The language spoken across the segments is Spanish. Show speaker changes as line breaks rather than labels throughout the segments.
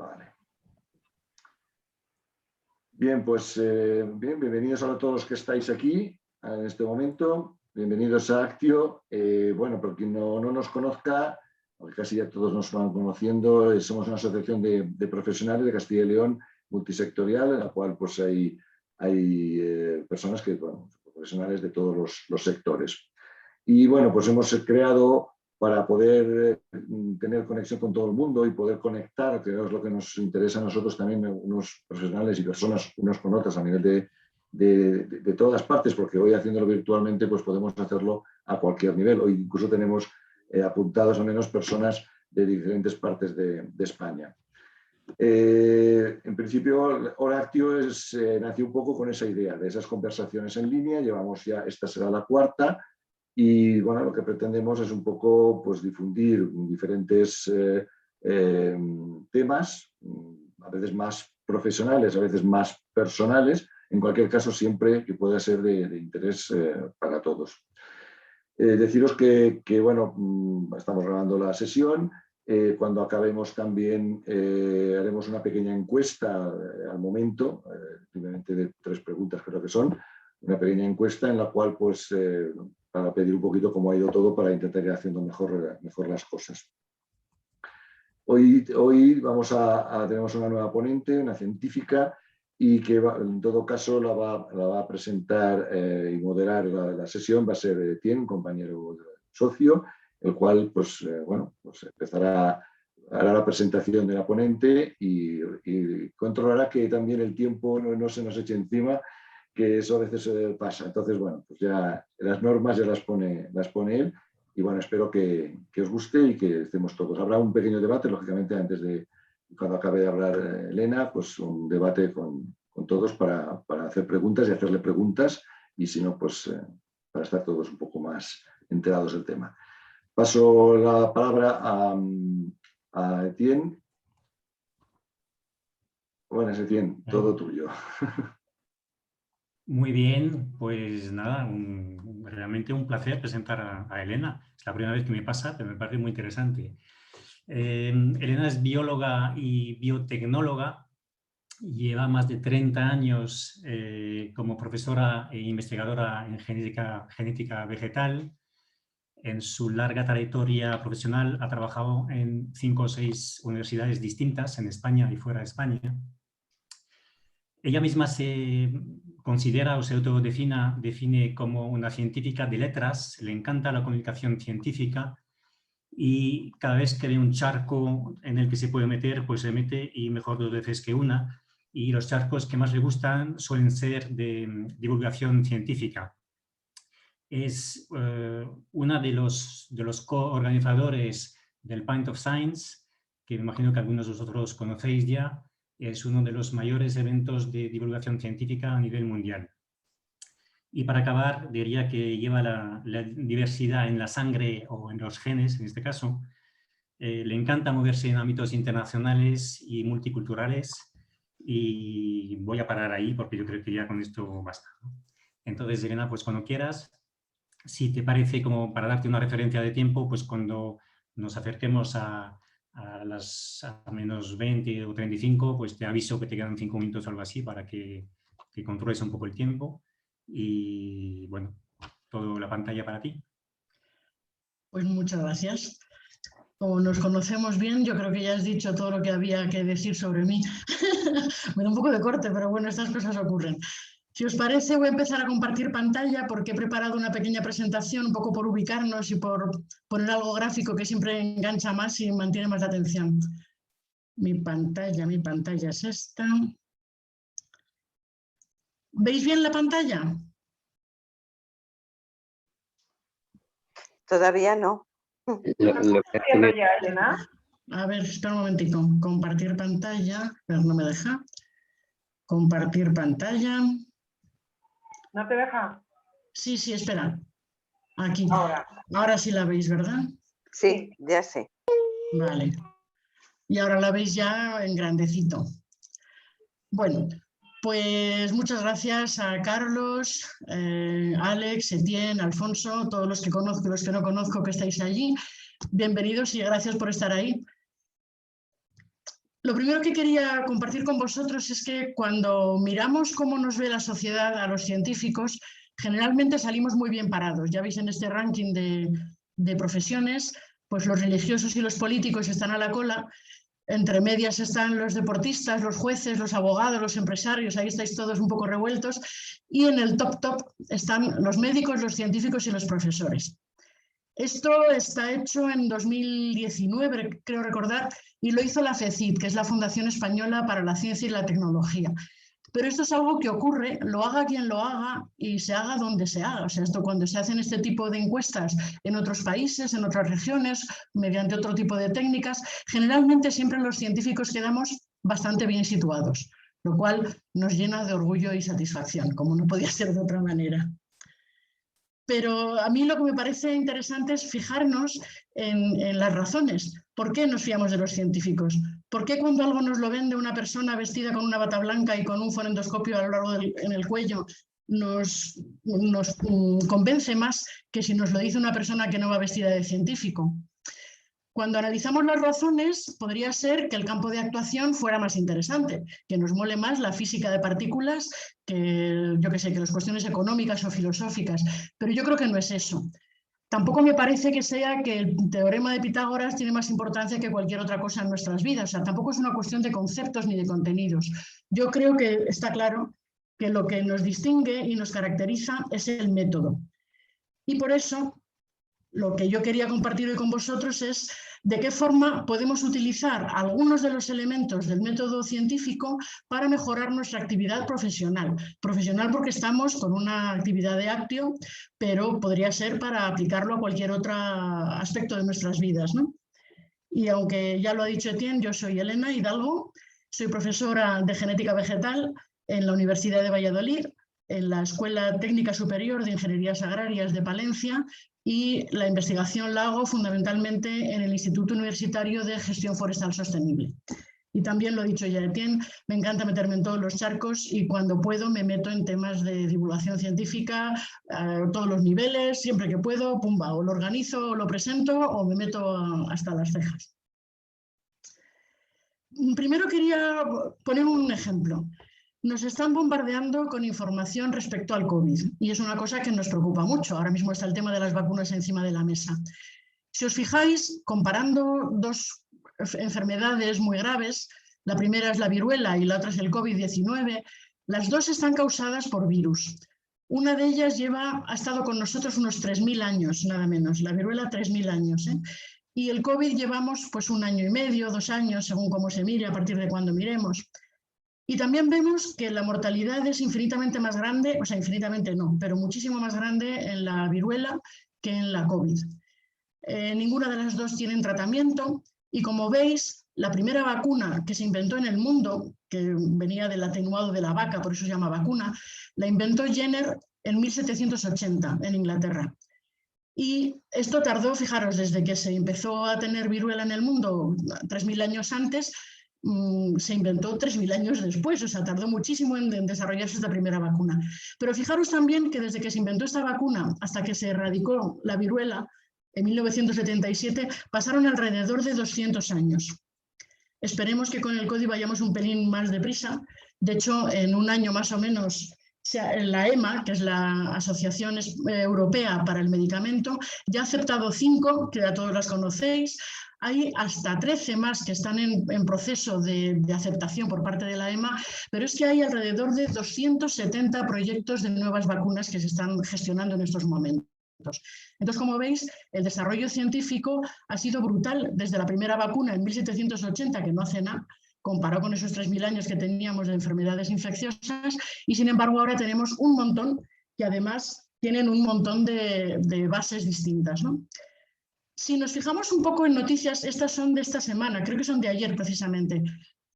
Vale. Bien, pues bienvenidos a todos los que estáis aquí en este momento. Bienvenidos a Actio. Bueno, por quien no nos conozca, porque casi ya todos nos van conociendo, somos una asociación de profesionales de Castilla y León multisectorial, en la cual pues hay personas que, bueno, profesionales de todos los sectores. Y bueno, pues hemos creado para poder tener conexión con todo el mundo y poder conectar, que es lo que nos interesa a nosotros también, unos profesionales y personas unos con otras a nivel de todas partes, porque hoy haciéndolo virtualmente pues podemos hacerlo a cualquier nivel. Hoy incluso tenemos apuntados al menos personas de diferentes partes de España. En principio, Actio nació un poco con esa idea de esas conversaciones en línea. Llevamos ya, esta será la cuarta. Y bueno, lo que pretendemos es un poco pues, difundir diferentes temas, a veces más profesionales, a veces más personales, en cualquier caso siempre que pueda ser de interés para todos. Deciros que bueno, estamos grabando la sesión. Cuando acabemos también haremos una pequeña encuesta al momento, simplemente de 3 preguntas creo que son, una pequeña encuesta en la cual pues para pedir un poquito cómo ha ido todo para intentar ir haciendo mejor las cosas. Hoy tenemos una nueva ponente, una científica, y que en todo caso la va a presentar y moderar la sesión, va a ser Etienne, un compañero socio, el cual pues, bueno, pues hará la presentación de la ponente y controlará que también el tiempo no se nos eche encima, que eso a veces pasa. Entonces, bueno, pues ya las normas ya las pone él y bueno, espero que os guste y que estemos todos. Habrá un pequeño debate, lógicamente, antes de, cuando acabe de hablar Elena, pues un debate con todos para hacer preguntas y hacerle preguntas y si no, pues para estar todos un poco más enterados del tema. Paso la palabra a Etienne. Buenas, Etienne, todo tuyo.
Muy bien, pues nada, realmente un placer presentar a Elena. Es la primera vez que me pasa, pero me parece muy interesante. Elena es bióloga y biotecnóloga, lleva más de 30 años como profesora e investigadora en genética vegetal. En su larga trayectoria profesional ha trabajado en 5 o 6 universidades distintas en España y fuera de España. Ella misma se considera o se autodefine como una científica de letras, le encanta la comunicación científica y cada vez que ve un charco en el que se puede meter, pues se mete y mejor 2 veces que una. Y los charcos que más le gustan suelen ser de divulgación científica. Es una de los coorganizadores del Pint of Science, que me imagino que algunos de vosotros conocéis ya. Es uno de los mayores eventos de divulgación científica a nivel mundial. Y para acabar, diría que lleva la diversidad en la sangre o en los genes, en este caso. Le encanta moverse en ámbitos internacionales y multiculturales y voy a parar ahí porque yo creo que ya con esto basta. Entonces, Elena, pues cuando quieras, si te parece, como para darte una referencia de tiempo, pues cuando nos acerquemos a menos 20 o 35, pues te aviso que te quedan 5 minutos o algo así para que controles un poco el tiempo. Y bueno, toda la pantalla para ti.
Pues muchas gracias. Como nos conocemos bien, yo creo que ya has dicho todo lo que había que decir sobre mí. Me da un poco de corte, pero bueno, estas cosas ocurren. Si os parece, voy a empezar a compartir pantalla porque he preparado una pequeña presentación un poco por ubicarnos y por poner algo gráfico que siempre engancha más y mantiene más la atención. Mi pantalla es esta. ¿Veis bien la pantalla?
Todavía no.
A ver, espera un momentico. Compartir pantalla. Pero no me deja. Compartir pantalla.
¿No te deja?
Sí, espera. Aquí.
Ahora.
Ahora sí la veis, ¿verdad?
Sí, ya sé.
Vale. Y ahora la veis ya en grandecito. Bueno, pues muchas gracias a Carlos, Alex, Etienne, Alfonso, todos los que conozco y los que no conozco que estáis allí. Bienvenidos y gracias por estar ahí. Lo primero que quería compartir con vosotros es que cuando miramos cómo nos ve la sociedad a los científicos, generalmente salimos muy bien parados. Ya veis en este ranking de profesiones, pues los religiosos y los políticos están a la cola. Entre medias están los deportistas, los jueces, los abogados, los empresarios, ahí estáis todos un poco revueltos. Y en el top están los médicos, los científicos y los profesores. Esto está hecho en 2019, creo recordar, y lo hizo la FECIT, que es la Fundación Española para la Ciencia y la Tecnología. Pero esto es algo que ocurre, lo haga quien lo haga y se haga donde se haga. O sea, esto cuando se hacen este tipo de encuestas en otros países, en otras regiones, mediante otro tipo de técnicas, generalmente siempre los científicos quedamos bastante bien situados, lo cual nos llena de orgullo y satisfacción, como no podía ser de otra manera. Pero a mí lo que me parece interesante es fijarnos en las razones. ¿Por qué nos fiamos de los científicos? ¿Por qué cuando algo nos lo vende una persona vestida con una bata blanca y con un fonendoscopio a lo largo en el cuello nos convence más que si nos lo dice una persona que no va vestida de científico? Cuando analizamos las razones, podría ser que el campo de actuación fuera más interesante, que nos mole más la física de partículas que, yo qué sé, que las cuestiones económicas o filosóficas. Pero yo creo que no es eso. Tampoco me parece que sea que el teorema de Pitágoras tiene más importancia que cualquier otra cosa en nuestras vidas. O sea, tampoco es una cuestión de conceptos ni de contenidos. Yo creo que está claro que lo que nos distingue y nos caracteriza es el método. Y por eso lo que yo quería compartir hoy con vosotros es de qué forma podemos utilizar algunos de los elementos del método científico para mejorar nuestra actividad profesional. Profesional porque estamos con una actividad de actio, pero podría ser para aplicarlo a cualquier otro aspecto de nuestras vidas, ¿no? Y aunque ya lo ha dicho Etienne, yo soy Elena Hidalgo, soy profesora de genética vegetal en la Universidad de Valladolid, en la Escuela Técnica Superior de Ingenierías Agrarias de Palencia, y la investigación la hago fundamentalmente en el Instituto Universitario de Gestión Forestal Sostenible. Y también lo he dicho ya Etienne, me encanta meterme en todos los charcos y cuando puedo me meto en temas de divulgación científica, a todos los niveles, siempre que puedo, pumba, o lo organizo o lo presento o me meto hasta las cejas. Primero quería poner un ejemplo. Nos están bombardeando con información respecto al COVID y es una cosa que nos preocupa mucho. Ahora mismo está el tema de las vacunas encima de la mesa. Si os fijáis, comparando dos enfermedades muy graves, la primera es la viruela y la otra es el COVID-19, las dos están causadas por virus. Una de ellas ha estado con nosotros unos 3.000 años, nada menos, la viruela 3.000 años. Y el COVID llevamos pues 1 año y medio, 2 años, según cómo se mire, a partir de cuando miremos. Y también vemos que la mortalidad es infinitamente más grande, o sea, infinitamente no, pero muchísimo más grande en la viruela que en la COVID. Ninguna de las dos tienen tratamiento y como veis, la primera vacuna que se inventó en el mundo, que venía del atenuado de la vaca, por eso se llama vacuna, la inventó Jenner en 1780 en Inglaterra. Y esto tardó, fijaros, desde que se empezó a tener viruela en el mundo, 3.000 años antes, se inventó 3.000 años después, o sea, tardó muchísimo en desarrollarse esta primera vacuna. Pero fijaros también que desde que se inventó esta vacuna hasta que se erradicó la viruela en 1977, pasaron alrededor de 200 años. Esperemos que con el COVID vayamos un pelín más deprisa. De hecho, en 1 año más o menos, la EMA, que es la Asociación Europea para el Medicamento, ya ha aceptado 5, que ya todos las conocéis. Hay hasta 13 más que están en proceso de aceptación por parte de la EMA, pero es que hay alrededor de 270 proyectos de nuevas vacunas que se están gestionando en estos momentos. Entonces, como veis, el desarrollo científico ha sido brutal desde la primera vacuna en 1780, que no hace nada, comparado con esos 3.000 años que teníamos de enfermedades infecciosas, y sin embargo ahora tenemos un montón que además tienen un montón de bases distintas, ¿no? Si nos fijamos un poco en noticias, estas son de esta semana, creo que son de ayer precisamente.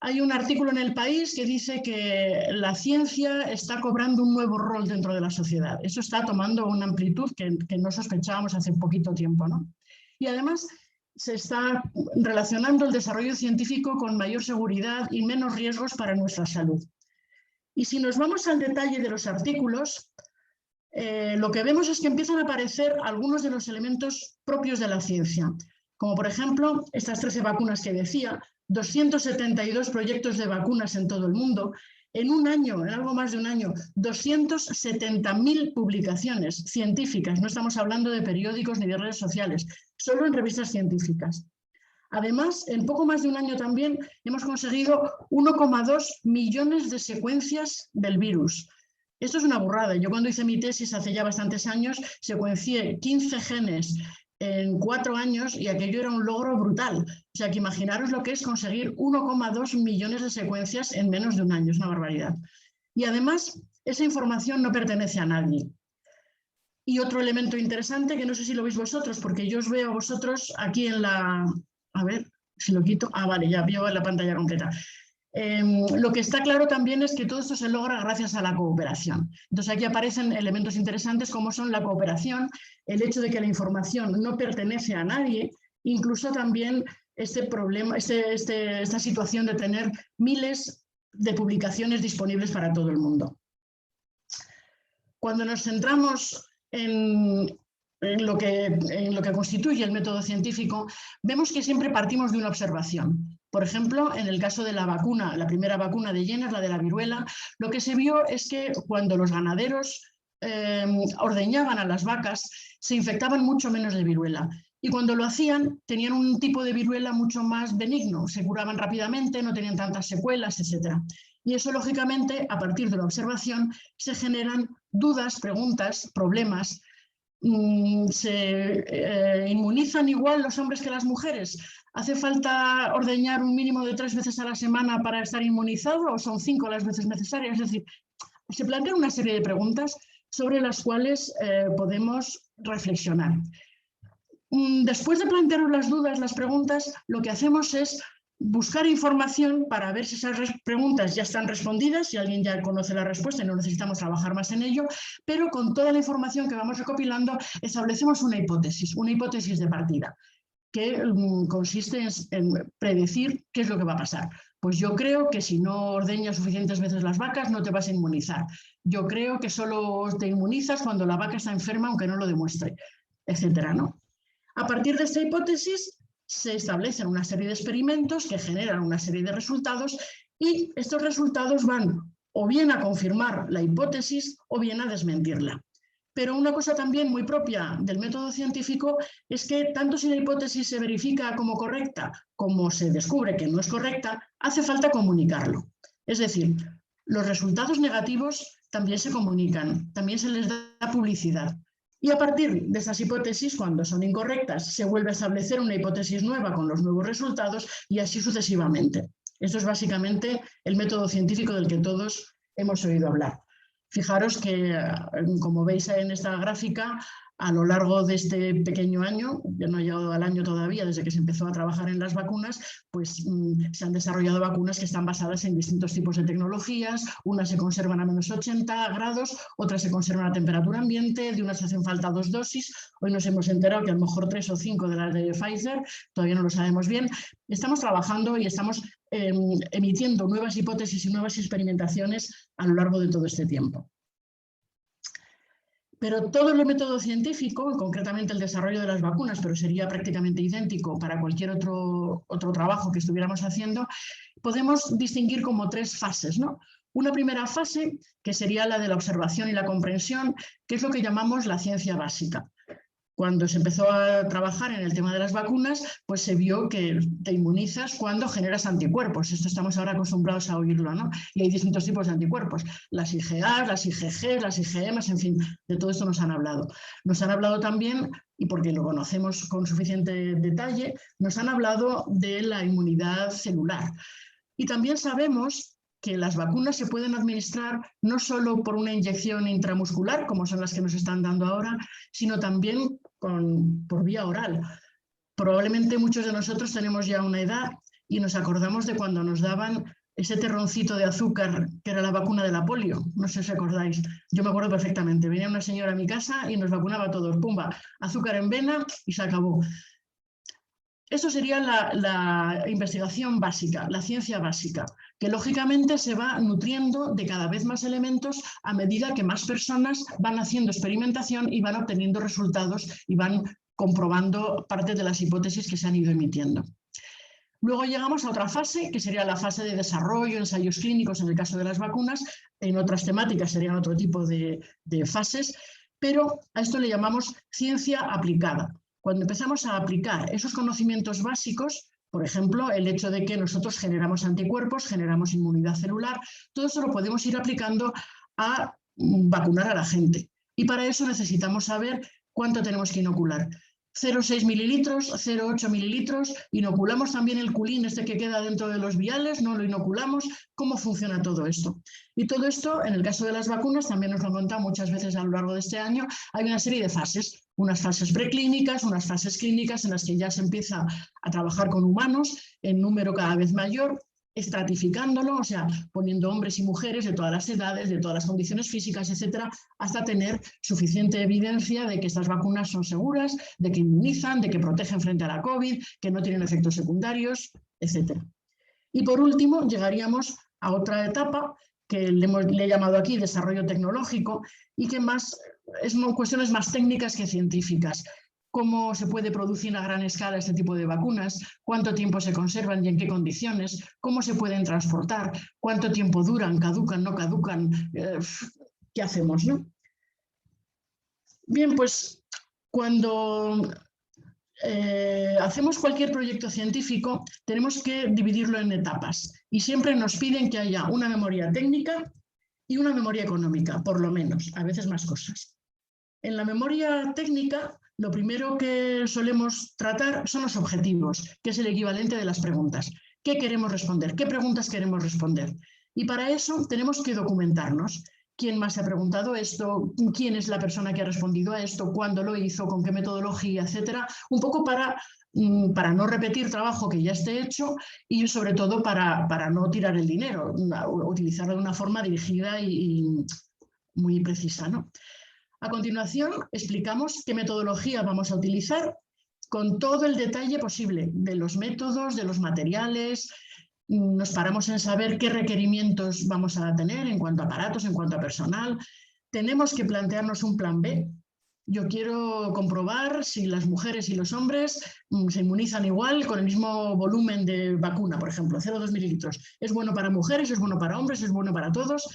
Hay un artículo en El País que dice que la ciencia está cobrando un nuevo rol dentro de la sociedad. Eso está tomando una amplitud que no sospechábamos hace poquito tiempo, ¿no? Y además se está relacionando el desarrollo científico con mayor seguridad y menos riesgos para nuestra salud. Y si nos vamos al detalle de los artículos, lo que vemos es que empiezan a aparecer algunos de los elementos propios de la ciencia, como por ejemplo estas 13 vacunas que decía, 272 proyectos de vacunas en todo el mundo. En un año, en algo más de un año, 270.000 publicaciones científicas. No estamos hablando de periódicos ni de redes sociales, solo en revistas científicas. Además, en poco más de un año también hemos conseguido 1,2 millones de secuencias del virus. Esto es una burrada. Yo cuando hice mi tesis hace ya bastantes años, secuencié 15 genes en 4 años y aquello era un logro brutal. O sea que imaginaros lo que es conseguir 1,2 millones de secuencias en menos de un año. Es una barbaridad. Y además, esa información no pertenece a nadie. Y otro elemento interesante, que no sé si lo veis vosotros, porque yo os veo a vosotros aquí en la... A ver, si lo quito... Ah, vale, ya veo la pantalla completa. Lo que está claro también es que todo esto se logra gracias a la cooperación. Entonces aquí aparecen elementos interesantes como son la cooperación, el hecho de que la información no pertenece a nadie, incluso también esta situación de tener miles de publicaciones disponibles para todo el mundo. Cuando nos centramos en lo que constituye el método científico, vemos que siempre partimos de una observación. Por ejemplo, en el caso de la vacuna, la primera vacuna de Jenner, la de la viruela, lo que se vio es que cuando los ganaderos ordeñaban a las vacas, se infectaban mucho menos de viruela. Y cuando lo hacían, tenían un tipo de viruela mucho más benigno, se curaban rápidamente, no tenían tantas secuelas, etc. Y eso, lógicamente, a partir de la observación, se generan dudas, preguntas, problemas. ¿Se inmunizan igual los hombres que las mujeres? ¿Hace falta ordeñar un mínimo de 3 veces a la semana para estar inmunizado o son 5 las veces necesarias? Es decir, se plantean una serie de preguntas sobre las cuales podemos reflexionar. Después de plantearnos las dudas, las preguntas, lo que hacemos es buscar información para ver si esas preguntas ya están respondidas, si alguien ya conoce la respuesta y no necesitamos trabajar más en ello, pero con toda la información que vamos recopilando establecemos una hipótesis de partida, que consiste en predecir qué es lo que va a pasar. Pues yo creo que si no ordeñas suficientes veces las vacas no te vas a inmunizar. Yo creo que solo te inmunizas cuando la vaca está enferma aunque no lo demuestre, etcétera, ¿no? A partir de esta hipótesis se establecen una serie de experimentos que generan una serie de resultados y estos resultados van o bien a confirmar la hipótesis o bien a desmentirla. Pero una cosa también muy propia del método científico es que tanto si la hipótesis se verifica como correcta como se descubre que no es correcta, hace falta comunicarlo. Es decir, los resultados negativos también se comunican, también se les da publicidad. Y a partir de esas hipótesis, cuando son incorrectas, se vuelve a establecer una hipótesis nueva con los nuevos resultados y así sucesivamente. Esto es básicamente el método científico del que todos hemos oído hablar. Fijaros que, como veis en esta gráfica, a lo largo de este pequeño año, ya no ha llegado al año todavía, desde que se empezó a trabajar en las vacunas, pues se han desarrollado vacunas que están basadas en distintos tipos de tecnologías. Unas se conservan a menos 80 grados, otras se conservan a temperatura ambiente, de unas hacen falta 2 dosis. Hoy nos hemos enterado que a lo mejor 3 o 5 de las de Pfizer, todavía no lo sabemos bien. Estamos trabajando y estamos emitiendo nuevas hipótesis y nuevas experimentaciones a lo largo de todo este tiempo. Pero todo el método científico, concretamente el desarrollo de las vacunas, pero sería prácticamente idéntico para cualquier otro trabajo que estuviéramos haciendo, podemos distinguir como 3 fases, ¿no? Una primera fase, que sería la de la observación y la comprensión, que es lo que llamamos la ciencia básica. Cuando se empezó a trabajar en el tema de las vacunas, pues se vio que te inmunizas cuando generas anticuerpos. Esto estamos ahora acostumbrados a oírlo, ¿no? Y hay distintos tipos de anticuerpos. Las IgA, las IgG, las IgM, en fin, de todo esto nos han hablado. Nos han hablado también, y porque lo conocemos con suficiente detalle, nos han hablado de la inmunidad celular. Y también sabemos que las vacunas se pueden administrar no solo por una inyección intramuscular, como son las que nos están dando ahora, sino también por vía oral. Probablemente muchos de nosotros tenemos ya una edad y nos acordamos de cuando nos daban ese terroncito de azúcar que era la vacuna de la polio. No sé si os acordáis. Yo me acuerdo perfectamente. Venía una señora a mi casa y nos vacunaba a todos. Pumba, azúcar en vena y se acabó. Eso sería la investigación básica, la ciencia básica, que lógicamente se va nutriendo de cada vez más elementos a medida que más personas van haciendo experimentación y van obteniendo resultados y van comprobando parte de las hipótesis que se han ido emitiendo. Luego llegamos a otra fase, que sería la fase de desarrollo, ensayos clínicos en el caso de las vacunas. En otras temáticas serían otro tipo de fases, pero a esto le llamamos ciencia aplicada. Cuando empezamos a aplicar esos conocimientos básicos, por ejemplo, el hecho de que nosotros generamos anticuerpos, generamos inmunidad celular, todo eso lo podemos ir aplicando a vacunar a la gente. Y para eso necesitamos saber cuánto tenemos que inocular. 0,6 mililitros, 0,8 mililitros, inoculamos también el culín este que queda dentro de los viales, no lo inoculamos, ¿cómo funciona todo esto? Y todo esto, en el caso de las vacunas, también nos lo han contado muchas veces a lo largo de este año, hay una serie de fases, unas fases preclínicas, unas fases clínicas en las que ya se empieza a trabajar con humanos en número cada vez mayor, estratificándolo, o sea, poniendo hombres y mujeres de todas las edades, de todas las condiciones físicas, etcétera, hasta tener suficiente evidencia de que estas vacunas son seguras, de que inmunizan, de que protegen frente a la COVID, que no tienen efectos secundarios, etcétera. Y por último, llegaríamos a otra etapa que le he llamado aquí desarrollo tecnológico y que más es cuestiones más técnicas que científicas. Cómo se puede producir a gran escala este tipo de vacunas, cuánto tiempo se conservan y en qué condiciones, cómo se pueden transportar, cuánto tiempo duran, caducan, no caducan, ¿qué hacemos, no? Bien, pues cuando hacemos cualquier proyecto científico tenemos que dividirlo en etapas y siempre nos piden que haya una memoria técnica y una memoria económica, por lo menos, a veces más cosas. En la memoria técnica, lo primero que solemos tratar son los objetivos, que es el equivalente de las preguntas. ¿Qué queremos responder? ¿Qué preguntas queremos responder? Y para eso tenemos que documentarnos. ¿Quién más se ha preguntado esto? ¿Quién es la persona que ha respondido a esto? ¿Cuándo lo hizo? ¿Con qué metodología? Etcétera. Un poco para no repetir trabajo que ya esté hecho y sobre todo para no tirar el dinero, utilizarlo de una forma dirigida y muy precisa, ¿no? A continuación, explicamos qué metodología vamos a utilizar con todo el detalle posible de los métodos, de los materiales. Nos paramos en saber qué requerimientos vamos a tener en cuanto a aparatos, en cuanto a personal. Tenemos que plantearnos un plan B. Yo quiero comprobar si las mujeres y los hombres se inmunizan igual con el mismo volumen de vacuna, por ejemplo, 0,2 mililitros. ¿Es bueno para mujeres? ¿Es bueno para hombres? ¿Es bueno para todos?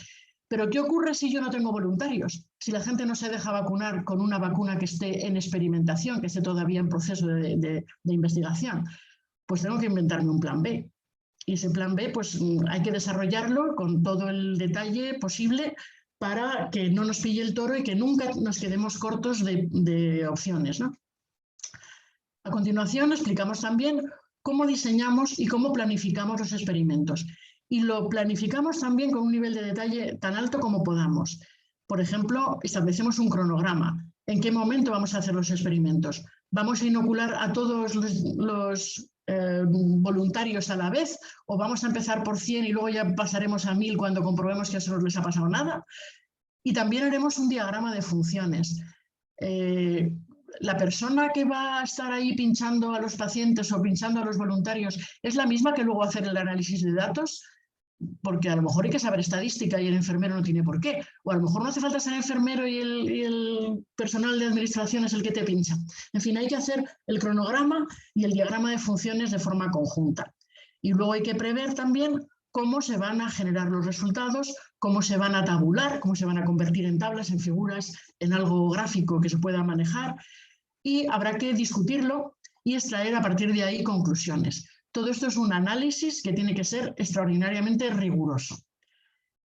Pero ¿qué ocurre si yo no tengo voluntarios? Si la gente no se deja vacunar con una vacuna que esté en experimentación, que esté todavía en proceso de investigación, pues tengo que inventarme un plan B. Y ese plan B pues hay que desarrollarlo con todo el detalle posible para que no nos pille el toro y que nunca nos quedemos cortos de opciones, ¿no? A continuación explicamos también cómo diseñamos y cómo planificamos los experimentos. Y lo planificamos también con un nivel de detalle tan alto como podamos. Por ejemplo, establecemos un cronograma. ¿En qué momento vamos a hacer los experimentos? ¿Vamos a inocular a todos los voluntarios a la vez? ¿O vamos a empezar por 100 y luego ya pasaremos a 1000 cuando comprobemos que a eso no les ha pasado nada? Y también haremos un diagrama de funciones. La persona que va a estar ahí pinchando a los pacientes o pinchando a los voluntarios es la misma que luego va a hacer el análisis de datos, porque a lo mejor hay que saber estadística y el enfermero no tiene por qué, o a lo mejor no hace falta ser enfermero y el personal de administración es el que te pincha. En fin, hay que hacer el cronograma y el diagrama de funciones de forma conjunta. Y luego hay que prever también cómo se van a generar los resultados, cómo se van a tabular, cómo se van a convertir en tablas, en figuras, en algo gráfico que se pueda manejar, y habrá que discutirlo y extraer a partir de ahí conclusiones. Todo esto es un análisis que tiene que ser extraordinariamente riguroso.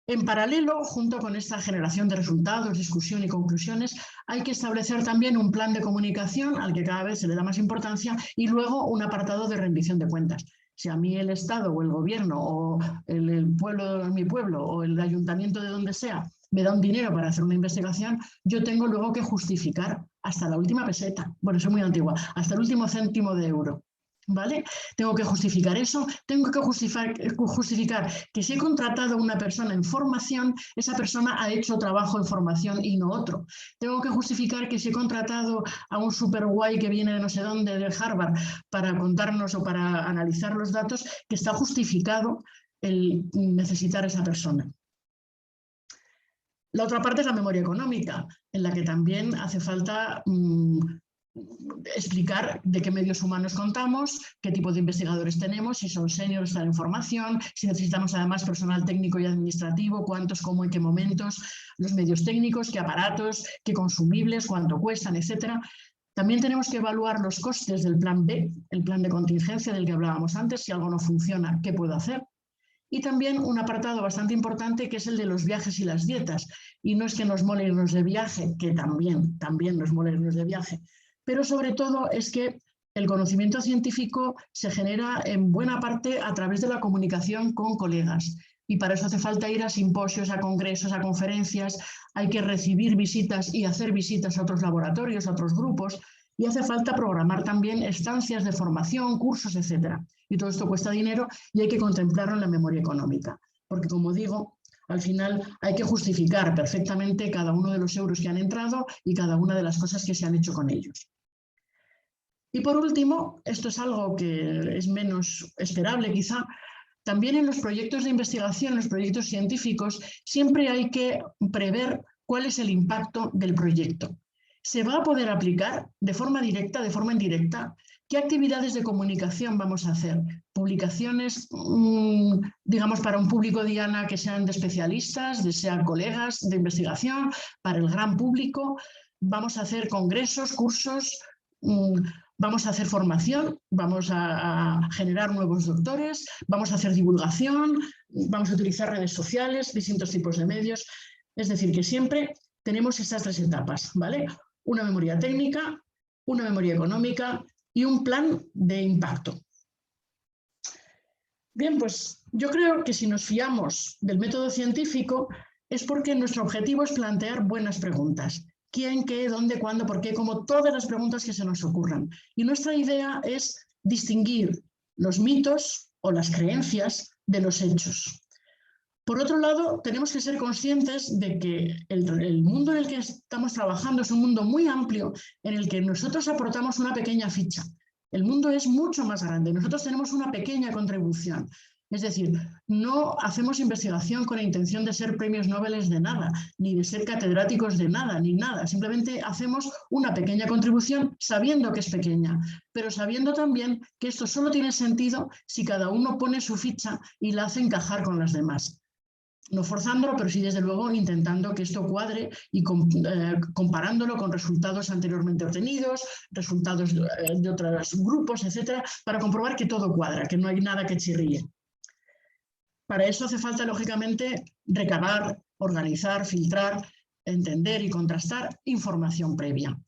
En paralelo, junto con esta generación de resultados, discusión y conclusiones, hay que establecer también un plan de comunicación al que cada vez se le da más importancia y luego un apartado de rendición de cuentas. Si a mí el Estado o el gobierno o el pueblo de mi pueblo o el ayuntamiento de donde sea me da un dinero para hacer una investigación, yo tengo luego que justificar hasta la última peseta, bueno, soy muy antigua, hasta el último céntimo de euro. ¿Vale? Tengo que justificar eso, tengo que justificar que si he contratado a una persona en formación, esa persona ha hecho trabajo en formación y no otro. Tengo que justificar que si he contratado a un super guay que viene de no sé dónde, de Harvard, para contarnos o para analizar los datos, que está justificado el necesitar a esa persona. La otra parte es la memoria económica, en la que también hace falta explicar de qué medios humanos contamos, qué tipo de investigadores tenemos, si son seniors, están en formación, si necesitamos además personal técnico y administrativo, cuántos, cómo, en qué momentos, los medios técnicos, qué aparatos, qué consumibles, cuánto cuestan, etcétera. También tenemos que evaluar los costes del plan B, el plan de contingencia del que hablábamos antes, si algo no funciona, ¿qué puedo hacer? Y también un apartado bastante importante que es el de los viajes y las dietas. Y no es que nos mole irnos de viaje, que también nos mole irnos de viaje, pero sobre todo es que el conocimiento científico se genera en buena parte a través de la comunicación con colegas. Y para eso hace falta ir a simposios, a congresos, a conferencias, hay que recibir visitas y hacer visitas a otros laboratorios, a otros grupos, y hace falta programar también estancias de formación, cursos, etc. Y todo esto cuesta dinero y hay que contemplarlo en la memoria económica. Porque, como digo, al final hay que justificar perfectamente cada uno de los euros que han entrado y cada una de las cosas que se han hecho con ellos. Y por último, esto es algo que es menos esperable quizá, también en los proyectos de investigación, en los proyectos científicos, siempre hay que prever cuál es el impacto del proyecto. ¿Se va a poder aplicar de forma directa, de forma indirecta? ¿Qué actividades de comunicación vamos a hacer? ¿Publicaciones, digamos, para un público diana que sean de especialistas, sean colegas de investigación, para el gran público? ¿Vamos a hacer congresos, cursos? ¿Vamos a hacer formación? ¿Vamos a generar nuevos doctores? ¿Vamos a hacer divulgación? ¿Vamos a utilizar redes sociales, distintos tipos de medios? Es decir, que siempre tenemos estas tres etapas, ¿vale? Una memoria técnica, una memoria económica y un plan de impacto. Bien, pues yo creo que si nos fiamos del método científico es porque nuestro objetivo es plantear buenas preguntas. ¿Quién, qué, dónde, cuándo, por qué? Como todas las preguntas que se nos ocurran. Y nuestra idea es distinguir los mitos o las creencias de los hechos. Por otro lado, tenemos que ser conscientes de que el mundo en el que estamos trabajando es un mundo muy amplio en el que nosotros aportamos una pequeña ficha. El mundo es mucho más grande, nosotros tenemos una pequeña contribución. Es decir, no hacemos investigación con la intención de ser premios Nobel de nada, ni de ser catedráticos de nada, ni nada. Simplemente hacemos una pequeña contribución sabiendo que es pequeña, pero sabiendo también que esto solo tiene sentido si cada uno pone su ficha y la hace encajar con las demás. No forzándolo, pero sí desde luego intentando que esto cuadre y comparándolo con resultados anteriormente obtenidos, resultados de otros grupos, etcétera, para comprobar que todo cuadra, que no hay nada que chirríe. Para eso hace falta, lógicamente, recabar, organizar, filtrar, entender y contrastar información previa.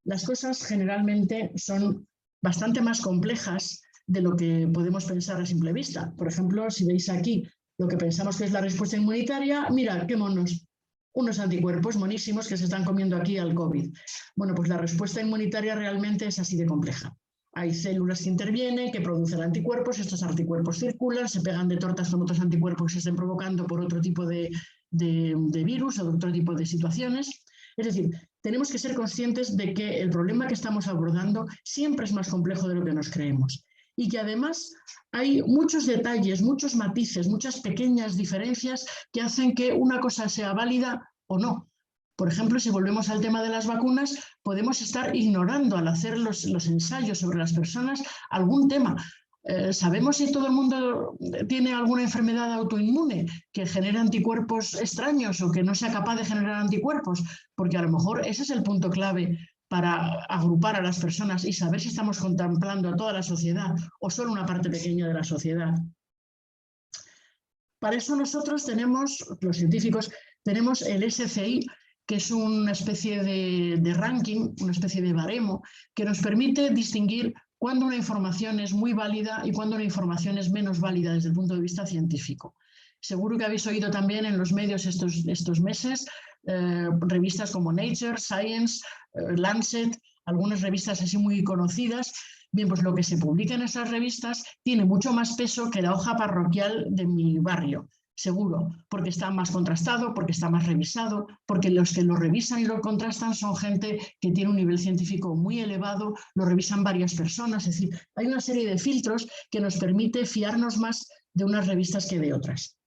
Las cosas generalmente son bastante más complejas de lo que podemos pensar a simple vista. Por ejemplo, si veis aquí lo que pensamos que es la respuesta inmunitaria, mirad qué monos, unos anticuerpos monísimos que se están comiendo aquí al COVID. Bueno, pues la respuesta inmunitaria realmente es así de compleja. Hay células que intervienen, que producen anticuerpos, estos anticuerpos circulan, se pegan de tortas con otros anticuerpos que se estén provocando por otro tipo de virus o de otro tipo de situaciones. Es decir, tenemos que ser conscientes de que el problema que estamos abordando siempre es más complejo de lo que nos creemos. Y que además hay muchos detalles, muchos matices, muchas pequeñas diferencias que hacen que una cosa sea válida o no. Por ejemplo, si volvemos al tema de las vacunas, podemos estar ignorando al hacer los ensayos sobre las personas algún tema. ¿Sabemos si todo el mundo tiene alguna enfermedad autoinmune que genere anticuerpos extraños o que no sea capaz de generar anticuerpos? Porque a lo mejor ese es el punto clave para agrupar a las personas y saber si estamos contemplando a toda la sociedad o solo una parte pequeña de la sociedad. Para eso nosotros tenemos, los científicos, tenemos el SCI, que es una especie de ranking, una especie de baremo, que nos permite distinguir cuándo una información es muy válida y cuándo una información es menos válida desde el punto de vista científico. Seguro que habéis oído también en los medios estos meses revistas como Nature, Science, Lancet, algunas revistas así muy conocidas. Bien, pues lo que se publica en esas revistas tiene mucho más peso que la hoja parroquial de mi barrio, seguro, porque está más contrastado, porque está más revisado, porque los que lo revisan y lo contrastan son gente que tiene un nivel científico muy elevado, lo revisan varias personas, es decir, hay una serie de filtros que nos permite fiarnos más de unas revistas que de otras.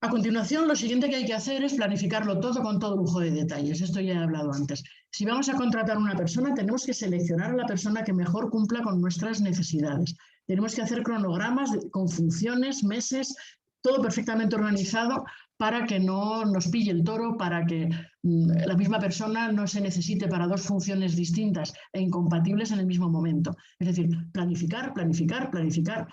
A continuación, lo siguiente que hay que hacer es planificarlo todo con todo lujo de detalles. Esto ya he hablado antes. Si vamos a contratar a una persona, tenemos que seleccionar a la persona que mejor cumpla con nuestras necesidades. Tenemos que hacer cronogramas con funciones, meses, todo perfectamente organizado para que no nos pille el toro, para que la misma persona no se necesite para dos funciones distintas e incompatibles en el mismo momento. Es decir, planificar, planificar, planificar.